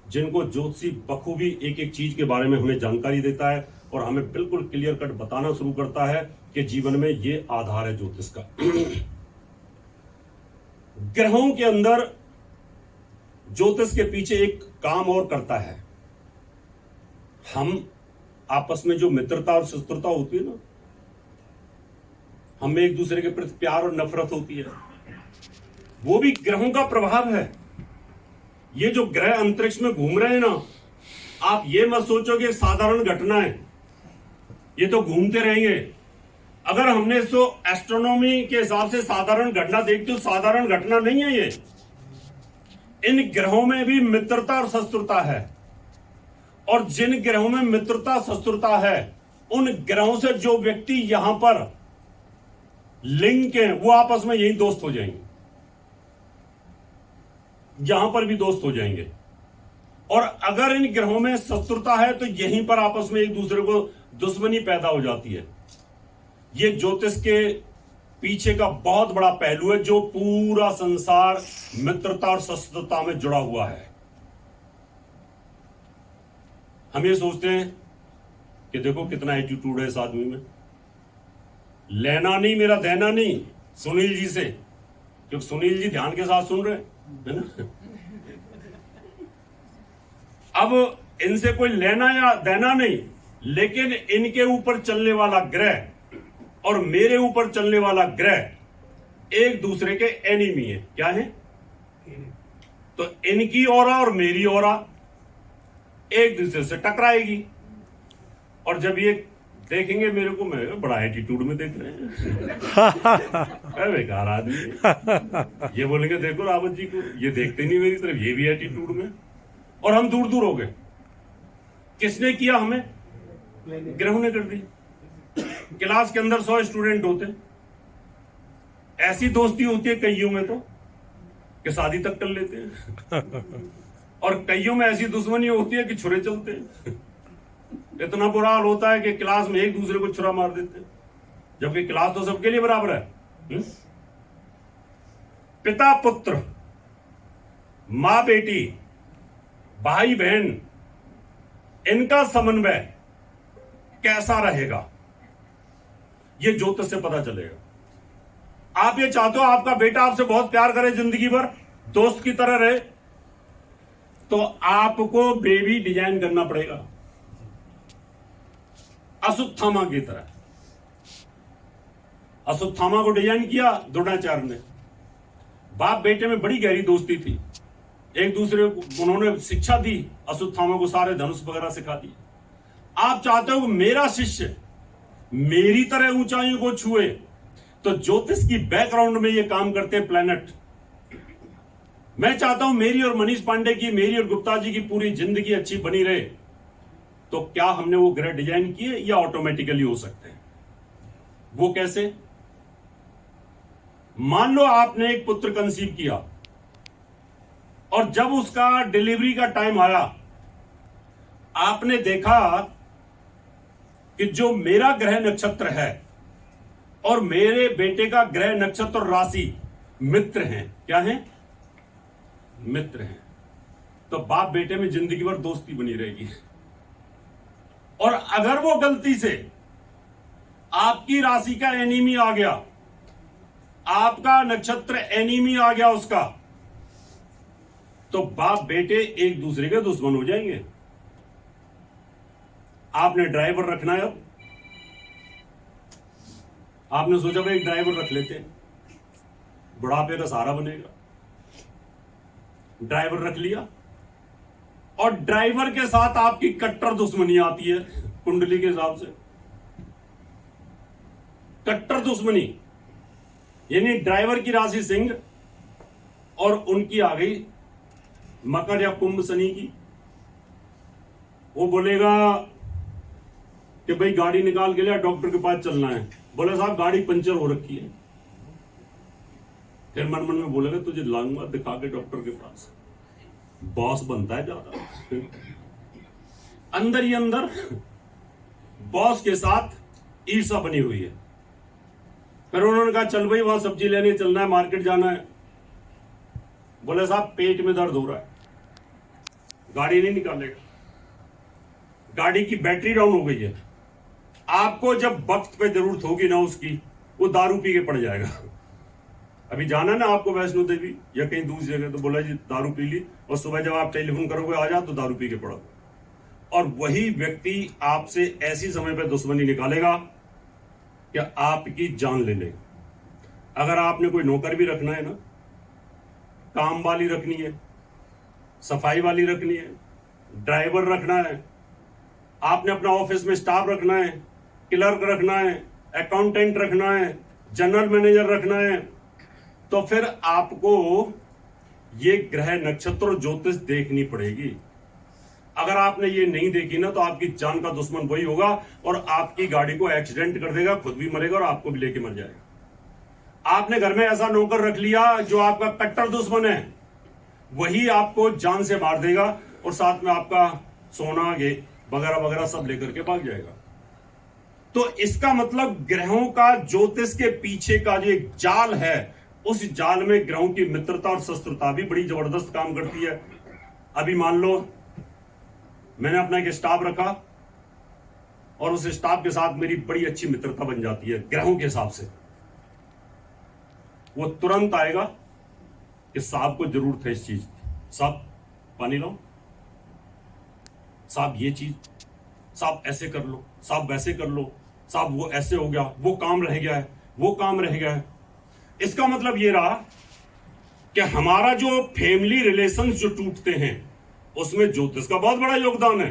जिनको ज्योतिषी बखूबी एक एक चीज के बारे में हमें जानकारी देता है, और हमें बिल्कुल क्लियर कट बताना शुरू करता है कि जीवन में ये आधार है ज्योतिष का। ग्रहों के अंदर ज्योतिष के पीछे एक काम और करता है। हम आपस में जो मित्रता और शत्रुता होती है ना, हमें एक दूसरे के प्रति प्यार और नफरत होती है, वो भी ग्रहों का प्रभाव है। ये जो ग्रह अंतरिक्ष में घूम रहे हैं ना, आप ये मत सोचो कि साधारण घटना है, ये तो घूमते रहेंगे। अगर हमने इसको एस्ट्रोनॉमी के हिसाब से साधारण घटना देखते हो, साधारण घटना नहीं है ये। इन ग्रहों में भी मित्रता और शत्रुता है, और जिन ग्रहों में मित्रता शत्रुता है उन ग्रहों से जो व्यक्ति यहां पर लिंक है वो आपस में यही दोस्त हो जाएंगे, यहां पर भी दोस्त हो जाएंगे। और अगर इन ग्रहों में शत्रुता है तो यहीं पर आपस में एक दूसरे को दुश्मनी पैदा हो जाती है। यह ज्योतिष के पीछे का बहुत बड़ा पहलू है, जो पूरा संसार मित्रता और शत्रुता में जुड़ा हुआ है। हम ये सोचते हैं कि देखो कितना एटीट्यूड है इस आदमी में, लेना नहीं मेरा देना नहीं, सुनील जी से, क्योंकि सुनील जी ध्यान के साथ सुन रहे है ना। अब इनसे कोई लेना या देना नहीं, लेकिन इनके ऊपर चलने वाला ग्रह और मेरे ऊपर चलने वाला ग्रह एक दूसरे के एनिमी है। क्या है? तो इनकी ऑरा और मेरी ऑरा एक दूसरे से टकराएगी, और जब ये देखेंगे मेरे को, मैं बड़ा एटीट्यूड में देख रहे हैं बेकार आदमी है। ये बोलेंगे देखो रावत जी को, ये देखते नहीं मेरी तरफ, ये भी एटीट्यूड में, और हम दूर दूर हो गए। किसने किया? हमें ग्रहों ने कर दी। क्लास के अंदर 100 स्टूडेंट होते, ऐसी दोस्ती होती है कईयों में तो कि शादी तक कर लेते हैं, और कईयों में ऐसी दुश्मनी होती है कि छुरे चलते हैं। इतना बुरा हाल होता है कि क्लास में एक दूसरे को छुरा मार देते हैं, जबकि क्लास तो सबके लिए बराबर है। पिता पुत्र, मां बेटी, भाई बहन, इनका समन्वय कैसा रहेगा, यह ज्योतिष से पता चलेगा। आप ये चाहते हो आपका बेटा आपसे बहुत प्यार करे, जिंदगी भर दोस्त की तरह रहे, तो आपको बेबी डिजाइन करना पड़ेगा अश्वत्थामा की तरह। अश्वत्थामा को डिजाइन किया द्रोणाचार्य ने। बाप बेटे में बड़ी गहरी दोस्ती थी, एक दूसरे को उन्होंने शिक्षा दी, अश्वत्थामा को सारे धनुष वगैरह सिखा दी। आप चाहते हो मेरा शिष्य मेरी तरह ऊंचाइयों को छुए, तो ज्योतिष की बैकग्राउंड में ये काम करते हैं प्लैनेट। मैं चाहता हूं मेरी और मनीष पांडे की, मेरी और गुप्ता जी की पूरी जिंदगी अच्छी बनी रहे, तो क्या हमने वो ग्रह डिजाइन किए या ऑटोमेटिकली हो सकते हैं? वो कैसे? मान लो आपने एक पुत्र कंसीव किया, और जब उसका डिलीवरी का टाइम आया, आपने देखा कि जो मेरा ग्रह नक्षत्र है और मेरे बेटे का ग्रह नक्षत्र और राशि मित्र हैं। क्या हैं? मित्र हैं। तो बाप बेटे में जिंदगी भर दोस्ती बनी रहेगी। और अगर वो गलती से आपकी राशि का एनीमी आ गया, आपका नक्षत्र एनीमी आ गया उसका, तो बाप बेटे एक दूसरे के दुश्मन हो जाएंगे। आपने ड्राइवर रखना है, अब आपने सोचा भाई एक ड्राइवर रख लेते हैं, बुढ़ापे का सहारा बनेगा। ड्राइवर रख लिया, और ड्राइवर के साथ आपकी कट्टर दुश्मनी आती है कुंडली के हिसाब से। कट्टर दुश्मनी यानी ड्राइवर की राशि सिंह और उनकी आ गई मकर या कुंभ शनि की। वो बोलेगा कि भाई गाड़ी निकाल के लिया, डॉक्टर के पास चलना है। बोले साहब गाड़ी पंचर हो रखी है। फिर मन मन में बोलेगा तुझे लाऊंगा दिखा के डॉक्टर के पास। बॉस बनता है ज्यादा, अंदर ही अंदर बॉस के साथ ईर्षा बनी हुई है। फिर उन्होंने कहा चल भाई वहां सब्जी लेने चलना है, मार्केट जाना है। बोले साहब पेट में दर्द हो रहा है, गाड़ी नहीं निकालेगा, गाड़ी की बैटरी डाउन हो गई है। आपको जब वक्त पे जरूरत होगी ना उसकी, वो दारू पी के पड़ जाएगा। अभी जाना ना आपको वैष्णो देवी या कहीं दूसरी जगह, तो बोला जी दारू पी ली, और सुबह जब आप टेलीफोन करोगे आ जा, तो दारू पी के पड़ोगे। और वही व्यक्ति आपसे ऐसी समय पे दुश्मनी निकालेगा कि आपकी जान ले लेगा। अगर आपने कोई नौकर भी रखना है ना, काम वाली रखनी है, सफाई वाली रखनी है, ड्राइवर रखना है, आपने अपना ऑफिस में स्टाफ रखना है, क्लर्क रखना है, अकाउंटेंट रखना है, जनरल मैनेजर रखना है, तो फिर आपको ये ग्रह नक्षत्र और ज्योतिष देखनी पड़ेगी। अगर आपने ये नहीं देखी ना, तो आपकी जान का दुश्मन वही होगा, और आपकी गाड़ी को एक्सीडेंट कर देगा, खुद भी मरेगा और आपको भी लेके मर जाएगा। आपने घर में ऐसा नौकर रख लिया जो आपका कट्टर दुश्मन है, वही आपको जान से मार देगा, और साथ में आपका सोना वगैरह वगैरह सब लेकर के भाग जाएगा। तो इसका मतलब ग्रहों का ज्योतिष के पीछे का जो एक जाल है, उस जाल में ग्रहों की मित्रता और शस्त्रता भी बड़ी जबरदस्त काम करती है। अभी मान लो मैंने अपना एक स्टाफ रखा, और उस स्टाफ के साथ मेरी बड़ी अच्छी मित्रता बन जाती है ग्रहों के हिसाब से। वो तुरंत आएगा कि साहब को जरूरत है इस चीज की, साहब पानी लाओ, साहब ये चीज, साहब ऐसे कर लो, साहब वैसे कर लो, साहब वो ऐसे हो गया, वो काम रह गया है, वो काम रह गया है। इसका मतलब ये रहा कि हमारा जो फैमिली रिलेशंस जो टूटते हैं उसमें ज्योतिष का बहुत बड़ा योगदान है।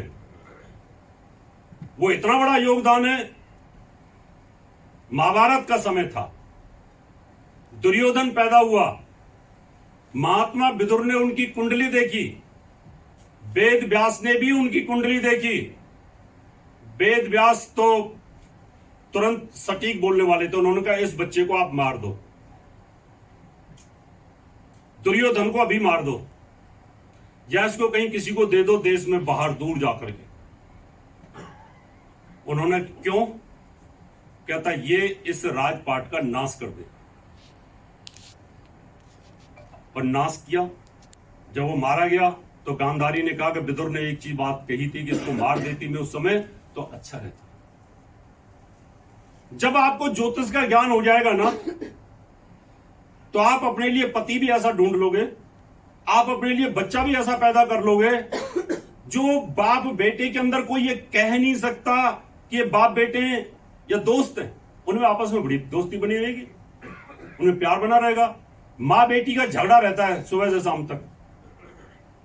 वो इतना बड़ा योगदान है, महाभारत का समय था, दुर्योधन पैदा हुआ, महात्मा विदुर ने उनकी कुंडली देखी, वेद व्यास ने भी उनकी कुंडली देखी। वेद व्यास तो तुरंत सटीक बोलने वाले थे, उन्होंने कहा इस बच्चे को आप मार दो, दुर्योधन को अभी मार दो, या इसको कहीं किसी को दे दो देश में बाहर दूर जाकर के। उन्होंने क्यों? कहता ये इस राजपाट का नाश कर दे। और नाश किया। जब वो मारा गया तो गांधारी ने कहा कि विदुर ने एक चीज बात कही थी कि इसको मार देती मैं उस समय तो अच्छा रहता। जब आपको ज्योतिष का ज्ञान हो जाएगा ना तो आप अपने लिए पति भी ऐसा ढूंढ लोगे, आप अपने लिए बच्चा भी ऐसा पैदा कर लोगे जो बाप बेटे के अंदर कोई ये कह नहीं सकता कि ये बाप बेटे हैं या दोस्त हैं। उनमें आपस में बड़ी दोस्ती बनी रहेगी, उनमें प्यार बना रहेगा। मां बेटी का झगड़ा रहता है सुबह से शाम तक,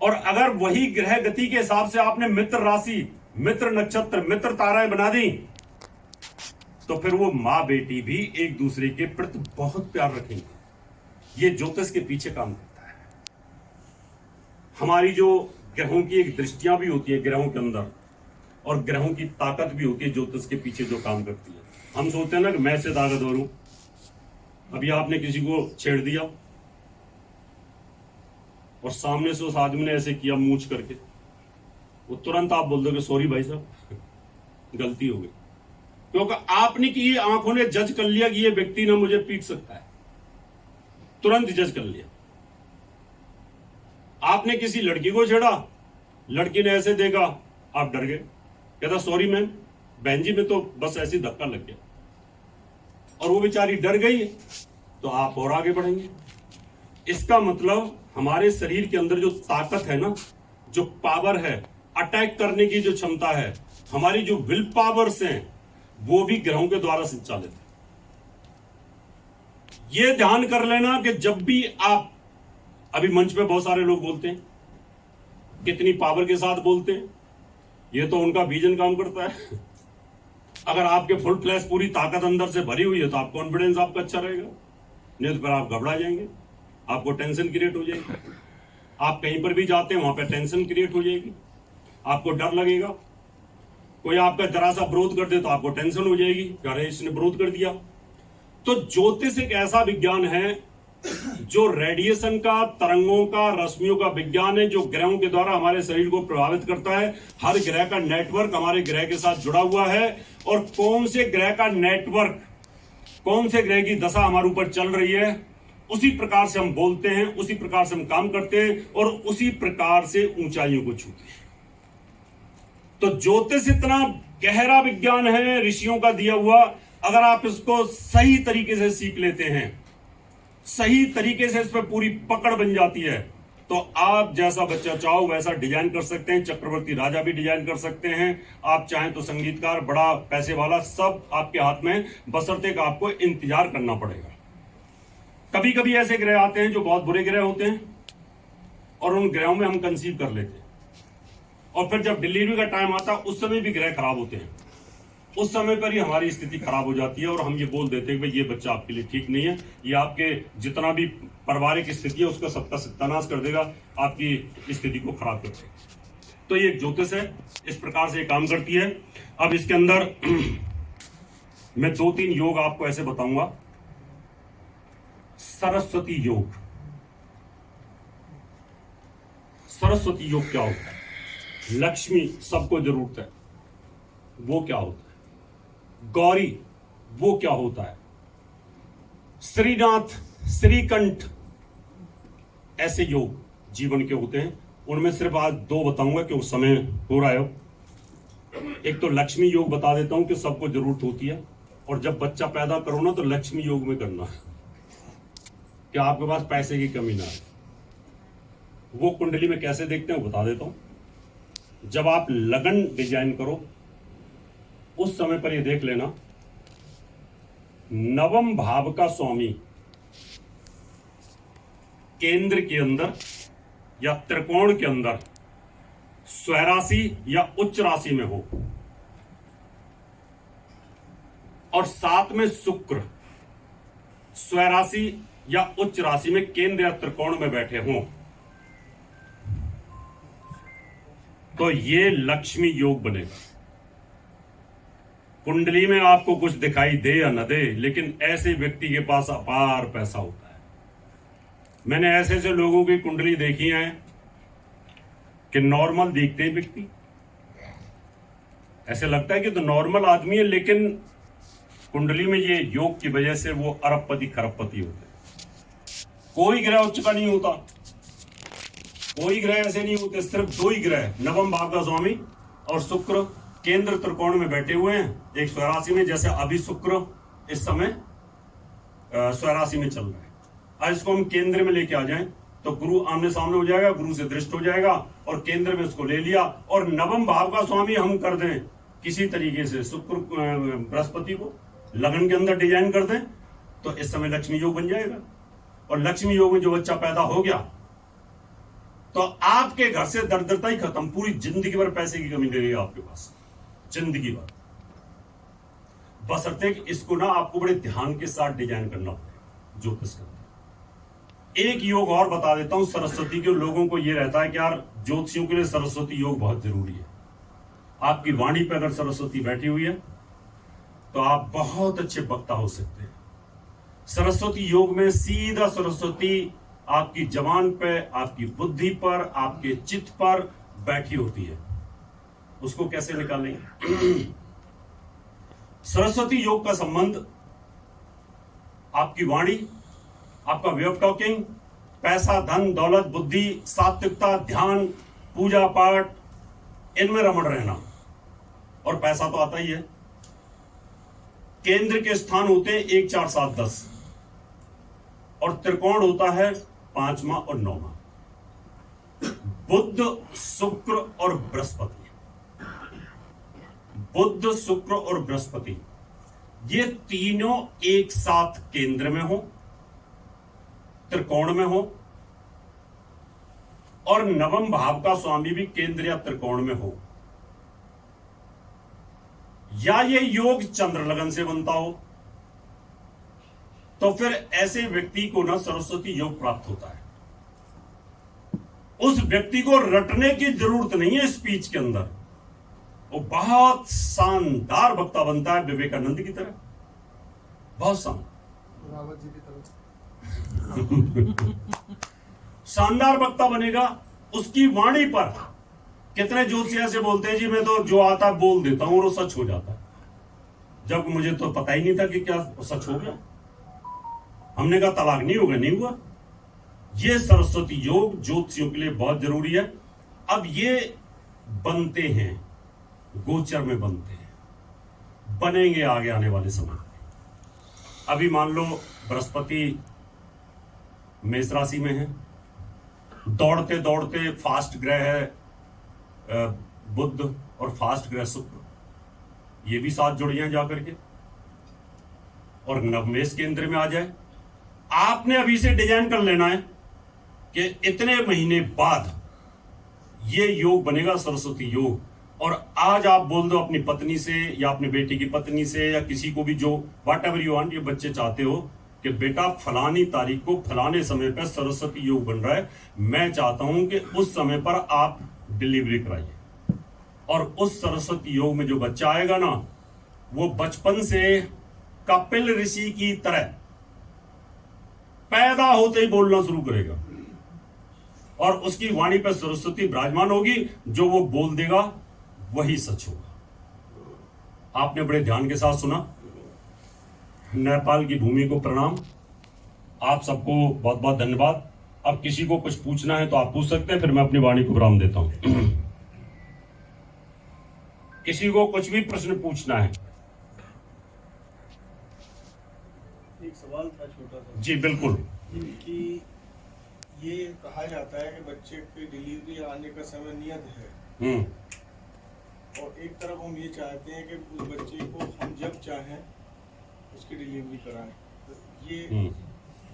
और अगर वही ग्रह गति के हिसाब से आपने मित्र राशि, मित्र नक्षत्र, मित्र ताराएं बना दी तो फिर वो मां बेटी भी एक दूसरे के प्रति बहुत प्यार रखेंगे। ये ज्योतिष के पीछे काम करता है। हमारी जो ग्रहों की एक दृष्टियां भी होती है ग्रहों के अंदर, और ग्रहों की ताकत भी होती है ज्योतिष के पीछे जो काम करती है। हम सोचते हैं ना कि मैं से ताकतवर हूं। अभी आपने किसी को छेड़ दिया और सामने से उस आदमी ने ऐसे किया मूंछ करके, वो तुरंत आप बोल दोगे सॉरी भाई साहब गलती हो गई, क्योंकि आपने की आंखों ने जज कर लिया कि ये व्यक्ति ना मुझे पीट सकता है, तुरंत जज कर लिया। आपने किसी लड़की को छेड़ा, लड़की ने ऐसे देखा, आप डर गए, कहता सॉरी मैम, बहन जी में तो बस ऐसे ही धक्का लग गया, और वो बेचारी डर गई तो आप और आगे बढ़ेंगे। इसका मतलब हमारे शरीर के अंदर जो ताकत है ना, जो पावर है, अटैक करने की जो क्षमता है, हमारी जो विल पावर्स हैं, वो भी ग्रहों के द्वारा संचालित है। ये ध्यान कर लेना कि जब भी आप, अभी मंच पे बहुत सारे लोग बोलते हैं, कितनी पावर के साथ बोलते हैं, ये तो उनका विजन काम करता है। अगर आपके फुल फ्लैश पूरी ताकत अंदर से भरी हुई है तो आप कॉन्फिडेंस आपका अच्छा रहेगा, नहीं तो फिर आप घबरा जाएंगे, आपको टेंशन क्रिएट हो जाएगी। आप कहीं पर भी जाते हैं वहां पर टेंशन क्रिएट हो जाएगी, आपको डर लगेगा। कोई आपका जरा सा विरोध कर दे तो आपको टेंशन हो जाएगी, अरे इसने विरोध कर दिया। तो ज्योतिष एक ऐसा विज्ञान है जो रेडिएशन का, तरंगों का, रश्मियों का विज्ञान है, जो ग्रहों के द्वारा हमारे शरीर को प्रभावित करता है। हर ग्रह का नेटवर्क हमारे ग्रह के साथ जुड़ा हुआ है, और कौन से ग्रह का नेटवर्क, कौन से ग्रह की दशा हमारे ऊपर चल रही है, उसी प्रकार से हम बोलते हैं, उसी प्रकार से हम काम करते हैं, और उसी प्रकार से ऊंचाइयों को छूते हैं। तो ज्योतिष इतना गहरा विज्ञान है ऋषियों का दिया हुआ, अगर आप इसको सही तरीके से सीख लेते हैं, सही तरीके से इस पर पूरी पकड़ बन जाती है, तो आप जैसा बच्चा चाहो वैसा डिजाइन कर सकते हैं। चक्रवर्ती राजा भी डिजाइन कर सकते हैं, आप चाहें तो संगीतकार, बड़ा पैसे वाला, सब आपके हाथ में, बशर्ते का आपको इंतजार करना पड़ेगा। कभी कभी ऐसे ग्रह आते हैं जो बहुत बुरे ग्रह होते हैं, और उन ग्रहों में हम कंसीव कर लेते हैं, और फिर जब डिलीवरी का टाइम आता है उस समय भी ग्रह खराब होते हैं, उस समय पर ही हमारी स्थिति खराब हो जाती है, और हम ये बोल देते हैं कि भाई ये बच्चा आपके लिए ठीक नहीं है, ये आपके जितना भी पारिवारिक स्थिति है उसका सबका सत्यानाश कर देगा, आपकी स्थिति को खराब कर देगा। तो ये ज्योतिष है, इस प्रकार से काम करती है। अब इसके अंदर मैं 2-3 योग आपको ऐसे बताऊंगा। सरस्वती योग, सरस्वती योग क्या होता है? लक्ष्मी सबको जरूरत है, वो क्या होता है? गौरी, वो क्या होता है? श्रीनाथ, श्रीकंठ, ऐसे योग जीवन के होते हैं। उनमें सिर्फ आज 2 बताऊंगा कि उस समय हो रहा है। एक तो लक्ष्मी योग बता देता हूं कि सबको जरूरत होती है, और जब बच्चा पैदा करो ना तो लक्ष्मी योग में करना है कि आपके पास पैसे की कमी ना है। वो कुंडली में कैसे देखते हैं बता देता हूं। जब आप लगन डिजाइन करो उस समय पर ये देख लेना, नवम भाव का स्वामी केंद्र के अंदर या त्रिकोण के अंदर स्वराशि या उच्च राशि में हो, और साथ में शुक्र स्वराशि या उच्च राशि में केंद्र या त्रिकोण में बैठे हों, तो ये लक्ष्मी योग बनेगा। कुंडली में आपको कुछ दिखाई दे या न दे, लेकिन ऐसे व्यक्ति के पास अपार पैसा होता है। मैंने ऐसे ऐसे लोगों की कुंडली देखी है कि नॉर्मल दिखते हैं व्यक्ति, ऐसे लगता है कि तो नॉर्मल आदमी है, लेकिन कुंडली में ये योग की वजह से वो अरबपति खरबपति होते हैं। कोई ग्रह उच्च का नहीं होता, कोई ग्रह ऐसे नहीं होते, सिर्फ दो ही ग्रह नवम भाव का स्वामी और शुक्र केंद्र त्रिकोण में बैठे हुए हैं, एक स्वराशि में, जैसे अभी शुक्र इस समय स्वराशि में चल रहा है। आज इसको हम केंद्र में लेके आ जाएं तो गुरु आमने सामने हो जाएगा, गुरु से दृष्ट हो जाएगा, और केंद्र में इसको ले लिया और नवम भाव का स्वामी हम कर दें किसी तरीके से, शुक्र बृहस्पति को लगन के अंदर डिजाइन कर दें, तो इस समय लक्ष्मी योग बन जाएगा। और लक्ष्मी योग में जो बच्चा पैदा हो गया तो आपके घर से दरिद्रता ही खत्म, पूरी जिंदगी भर पैसे की कमी नहीं रहेगी आपके पास, जिंदगी भर। बशर्ते कि इसको ना आपको बड़े ध्यान के साथ डिजाइन करना पड़ेगा ज्योतिष का। एक योग और बता देता हूं, सरस्वती के लोगों को यह रहता है कि यार ज्योतिषियों के लिए सरस्वती योग बहुत जरूरी है। आपकी वाणी पर अगर सरस्वती बैठी हुई है तो आप बहुत अच्छे वक्ता हो सकते हैं। सरस्वती योग में सीधा सरस्वती आपकी जबान पे, आपकी बुद्धि पर, आपके चित्त पर बैठी होती है। उसको कैसे निकालेंगे? सरस्वती योग का संबंध आपकी वाणी, आपका वे ऑफ टॉकिंग, पैसा, धन, दौलत, बुद्धि, सात्विकता, ध्यान, पूजा पाठ, इनमें रमण रहना। और पैसा तो आता ही है। केंद्र के स्थान होते हैं 1, 4, 7, 10 और त्रिकोण होता है 5वां और 9वां। बुध, शुक्र और बृहस्पति, बुध, शुक्र और बृहस्पति, ये तीनों एक साथ केंद्र में हो, त्रिकोण में हो, और नवम भाव का स्वामी भी केंद्र या त्रिकोण में हो, या ये योग चंद्र लगन से बनता हो, तो फिर ऐसे व्यक्ति को ना सरस्वती योग प्राप्त होता है। उस व्यक्ति को रटने की जरूरत नहीं है स्पीच के अंदर, वो बहुत शानदार वक्ता बनता है, विवेकानंद की तरह, बहुत शानदार, रावत जी की तरह शानदार वक्ता बनेगा। उसकी वाणी पर कितने ज्योतिषी ऐसे बोलते हैं जी मैं तो जो आता है बोल देता हूं और वो सच हो जाता है, जब मुझे तो पता ही नहीं था कि क्या सच हो गया। हमने कहा तलाक नहीं होगा, नहीं हुआ। ये सरस्वती योग ज्योतिषियों के लिए बहुत जरूरी है। अब ये बनते हैं, गोचर में बनते हैं, बनेंगे आगे आने वाले समय में। अभी मान लो बृहस्पति मेष राशि में है, दौड़ते दौड़ते फास्ट ग्रह है बुध और फास्ट ग्रह शुक्र, ये भी साथ जुड़ जाए जाकर के और नवमेष केंद्र में आ जाए। आपने अभी से डिजाइन कर लेना है कि इतने महीने बाद ये योग बनेगा, सरस्वती योग। और आज आप बोल दो अपनी पत्नी से या अपनी बेटी की पत्नी से या किसी को भी, जो वट एवर यू वांट, ये बच्चे चाहते हो कि बेटा फलानी तारीख को फलाने समय पर सरस्वती योग बन रहा है, मैं चाहता हूं कि उस समय पर आप डिलीवरी कराइए। और उस सरस्वती योग में जो बच्चा आएगा ना, वो बचपन से कपिल ऋषि की तरह पैदा होते ही बोलना शुरू करेगा और उसकी वाणी पर सरस्वती विराजमान होगी, जो वो बोल देगा वही सच होगा। आपने बड़े ध्यान के साथ सुना। नेपाल की भूमि को प्रणाम, आप सबको बहुत बहुत धन्यवाद। अब किसी को कुछ पूछना है तो आप पूछ सकते हैं, फिर मैं अपनी वाणी को विराम देता हूं। किसी को कुछ भी प्रश्न पूछना है? एक सवाल था छोटा सा। जी बिल्कुल। कि ये कहा जाता है कि बच्चे की डिलीवरी आने का समय नियत है, और एक तरफ हम ये चाहते हैं कि उस बच्चे को हम जब चाहें उसकी डिलीवरी कराएं, तो ये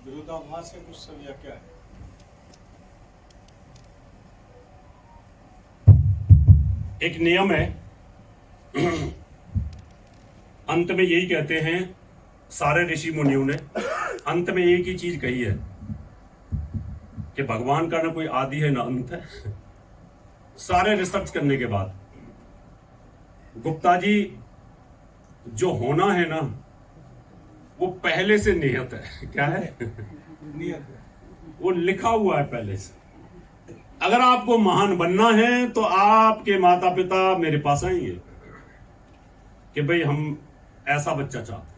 विरोधाभास है कुछ सब या क्या है? एक नियम है, अंत में यही कहते हैं सारे ऋषि मुनियों ने, अंत में एक ही चीज कही है कि भगवान का ना कोई आदि है ना अंत है। सारे रिसर्च करने के बाद गुप्ता जी जो होना है ना वो पहले से नियत है। क्या है? नियत है। वो लिखा हुआ है पहले से। अगर आपको महान बनना है तो आपके माता पिता मेरे पास आएंगे कि भाई हम ऐसा बच्चा चाहते हैं।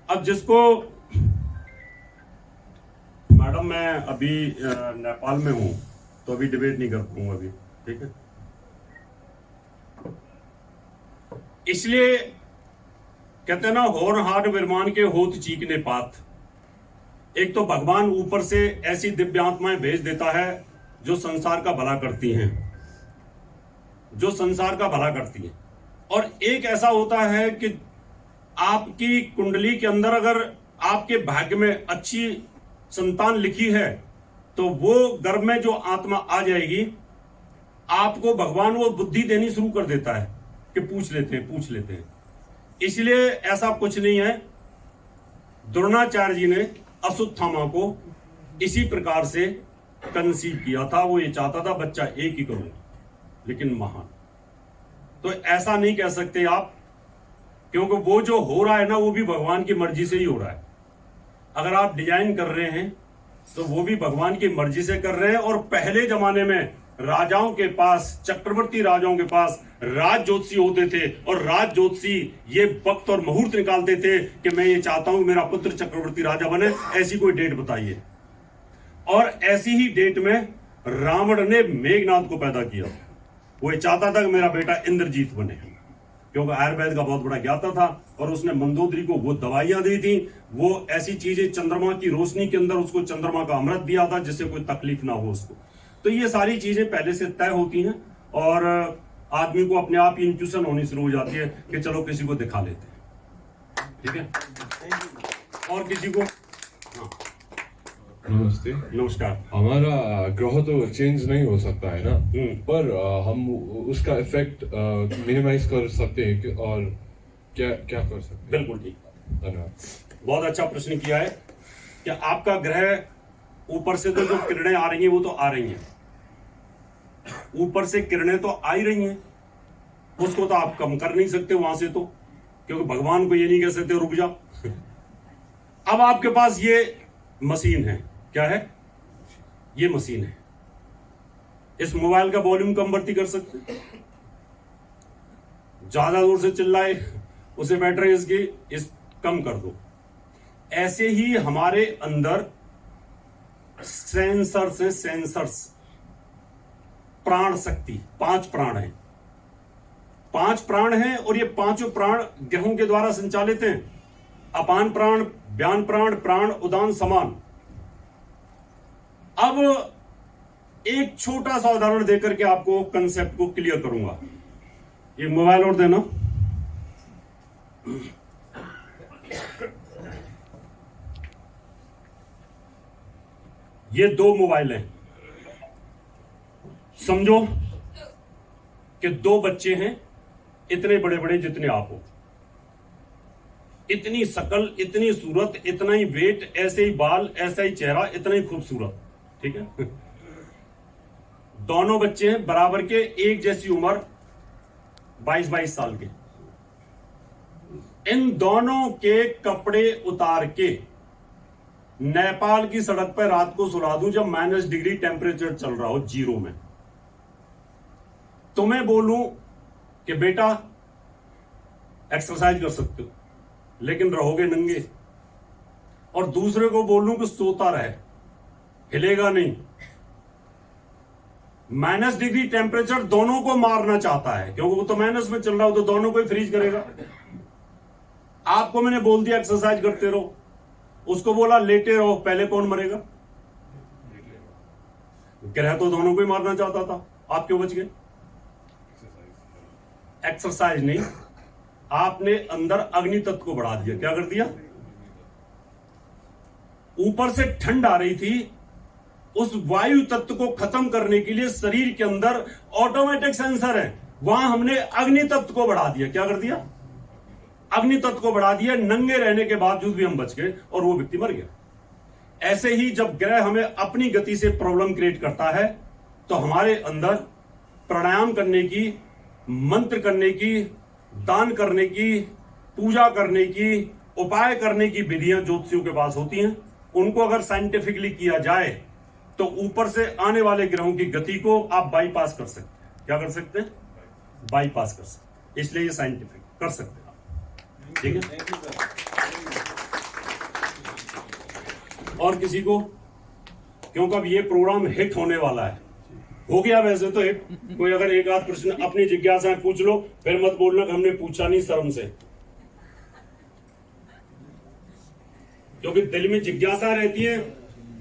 अब जिसको, मैडम मैं अभी नेपाल में हूं तो अभी डिबेट नहीं कर पाऊंगा अभी, ठीक है? इसलिए कहते हैं ना, होर हाट विरमान के होत चीकने पात। एक तो भगवान ऊपर से ऐसी दिव्य आत्माएं भेज देता है जो संसार का भला करती हैं, जो संसार का भला करती हैं। और एक ऐसा होता है कि आपकी कुंडली के अंदर अगर आपके भाग्य में अच्छी संतान लिखी है तो वो गर्भ में जो आत्मा आ जाएगी, आपको भगवान वो बुद्धि देनी शुरू कर देता है कि पूछ लेते हैं। इसलिए ऐसा कुछ नहीं है। द्रोणाचार्य जी ने अश्वत्थामा को इसी प्रकार से कंसीव किया था। वो ये चाहता था बच्चा एक ही करूं, लेकिन महान। तो ऐसा नहीं कह सकते आप, क्योंकि वो जो हो रहा है ना वो भी भगवान की मर्जी से ही हो रहा है। अगर आप डिजाइन कर रहे हैं तो वो भी भगवान की मर्जी से कर रहे हैं। और पहले जमाने में राजाओं के पास, चक्रवर्ती राजाओं के पास राज ज्योतिषी होते थे, और राज ज्योतिषी ये वक्त और मुहूर्त निकालते थे कि मैं ये चाहता हूं मेरा पुत्र चक्रवर्ती राजा बने, ऐसी कोई डेट बताइए। और ऐसी ही डेट में रावण ने मेघनाद को पैदा किया। वो ये चाहता था कि मेरा बेटा इंद्रजीत बने, क्योंकि आयुर्वेद का बहुत बड़ा ज्ञाता था। और उसने मंदोदरी को वो दवाइयां दी थी, वो ऐसी चीजें, चंद्रमा की रोशनी के अंदर उसको चंद्रमा का अमृत दिया था जिससे कोई तकलीफ ना हो उसको। तो ये सारी चीजें पहले से तय होती हैं और आदमी को अपने आप ही इंट्यूशन होनी शुरू हो जाती है कि चलो किसी को दिखा लेते हैं, ठीक है? और किसी को। हाँ, नमस्ते। नमस्कार। हमारा ग्रह तो चेंज नहीं हो सकता है ना, पर हम उसका इफेक्ट मिनिमाइज कर सकते हैं और क्या क्या कर सकते हैं? बिल्कुल ठीक, धन्यवाद। बहुत अच्छा प्रश्न किया है कि आपका ग्रह ऊपर से तो जो किरणें आ रही हैं वो तो आ रही हैं, ऊपर से किरणें तो आ ही रही हैं, उसको तो आप कम कर नहीं सकते वहां से तो, क्योंकि भगवान को ये नहीं कह सकते रुक जा। अब आपके पास ये मशीन है, क्या है? ये मशीन है। इस मोबाइल का वॉल्यूम कम बढ़ती कर सकते, ज्यादा दूर से चिल्लाए उसे बैटरी इसकी इस कम कर दो। ऐसे ही हमारे अंदर सेंसर्स हैं, सेंसर्स, प्राण शक्ति, 5 प्राण हैं, 5 प्राण हैं। और ये पांचों प्राण ग्रहों के द्वारा संचालित हैं। अपान प्राण, व्यान प्राण, प्राण उदान समान। अब एक छोटा सा उदाहरण देकर के आपको कंसेप्ट को क्लियर करूंगा। ये मोबाइल और देना। ये 2 मोबाइल हैं। समझो कि 2 बच्चे हैं, इतने बड़े बड़े जितने आप हो, इतनी शकल, इतनी सूरत, इतना ही वेट, ऐसे ही बाल, ऐसा ही चेहरा, इतना ही खूबसूरत, ठीक है? दोनों बच्चे हैं बराबर के, एक जैसी उम्र, 22-22 साल के। इन दोनों के कपड़े उतार के नेपाल की सड़क पर रात को सुला दूं जब -डिग्री टेम्परेचर चल रहा हो, 0 में, तो मैं बोलूं कि बेटा एक्सरसाइज कर सकते हो लेकिन रहोगे नंगे, और दूसरे को बोलूं कि सोता रहे, हिलेगा नहीं। -डिग्री टेम्परेचर दोनों को मारना चाहता है, क्योंकि वो तो माइनस में चल रहा हो, तो दोनों को ही फ्रीज करेगा। आपको मैंने बोल दिया एक्सरसाइज करते रहो, उसको बोला लेटे रहो, पहले कौन मरेगा? ग्रह तो दोनों को ही मारना चाहता था, आप क्यों बच गए? एक्सरसाइज नहीं, आपने अंदर अग्नि तत्व को बढ़ा दिया। क्या कर दिया? ऊपर से ठंड आ रही थी उस वायु तत्व को खत्म करने के लिए शरीर के अंदर ऑटोमेटिक सेंसर है, वहां हमने अग्नि तत्व को बढ़ा दिया। क्या कर दिया? अग्नि तत्व को बढ़ा दिया। नंगे रहने के बावजूद भी हम बच गए और वो व्यक्ति मर गया। ऐसे ही जब ग्रह हमें अपनी गति से प्रॉब्लम क्रिएट करता है तो हमारे अंदर प्राणायाम करने की, मंत्र करने की, दान करने की, पूजा करने की, उपाय करने की विधियां ज्योतिषियों के पास होती हैं। उनको अगर साइंटिफिकली किया जाए तो ऊपर से आने वाले ग्रहों की गति को आप बाईपास कर सकते हैं। क्या कर सकते हैं? बाईपास कर सकते हैं। इसलिए ये साइंटिफिक कर सकते हैं आप। ठीक है? Thank you sir. और किसी को? क्योंकि अब ये प्रोग्राम हिट होने वाला है। हो गया वैसे तो हिट। कोई अगर एक आध प्रश्न अपनी जिज्ञासाएं पूछ लो, फिर मत बोलना कि हमने पूछा नहीं शर्म से, क्योंकि दिल में जिज्ञासा रहती है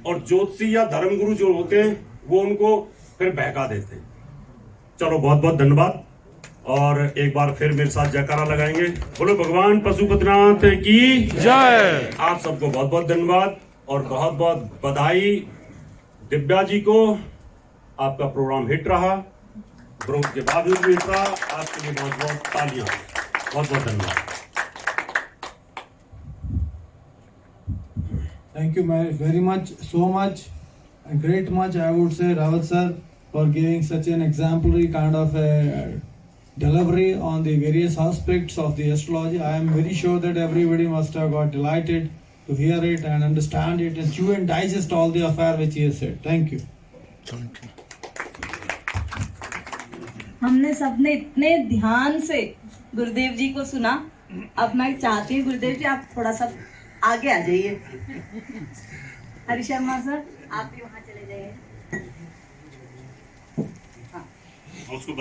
और ज्योतिषी या धर्मगुरु जो होते हैं वो उनको फिर बहका देते हैं। चलो बहुत बहुत धन्यवाद, और एक बार फिर मेरे साथ जयकारा लगाएंगे। बोलो भगवान पशुपतिनाथ की जय। आप सबको बहुत बहुत धन्यवाद और बहुत बहुत बधाई दिव्या जी को। आपका प्रोग्राम हिट रहा, ग्रोथ के बाद भी हिट रहा। आपके लिए बहुत बहुत तालियां। बहुत बहुत धन्यवाद। Thank you very much, so much, and great much, I would say, Rawat sir, for giving such an exemplary kind of a delivery on the various aspects of the astrology. I am very sure that everybody must have got delighted to hear it and understand it and chew and digest all the affair which he has said. Thank you. हमने सबने इतने ध्यान से गुरुदेव जी को सुना। अब मैं चाहती हूँ गुरुदेव जी आप थोड़ा सा आगे आ जाइए। हरि शर्मा सर आप भी वहाँ चले जाइए। उसको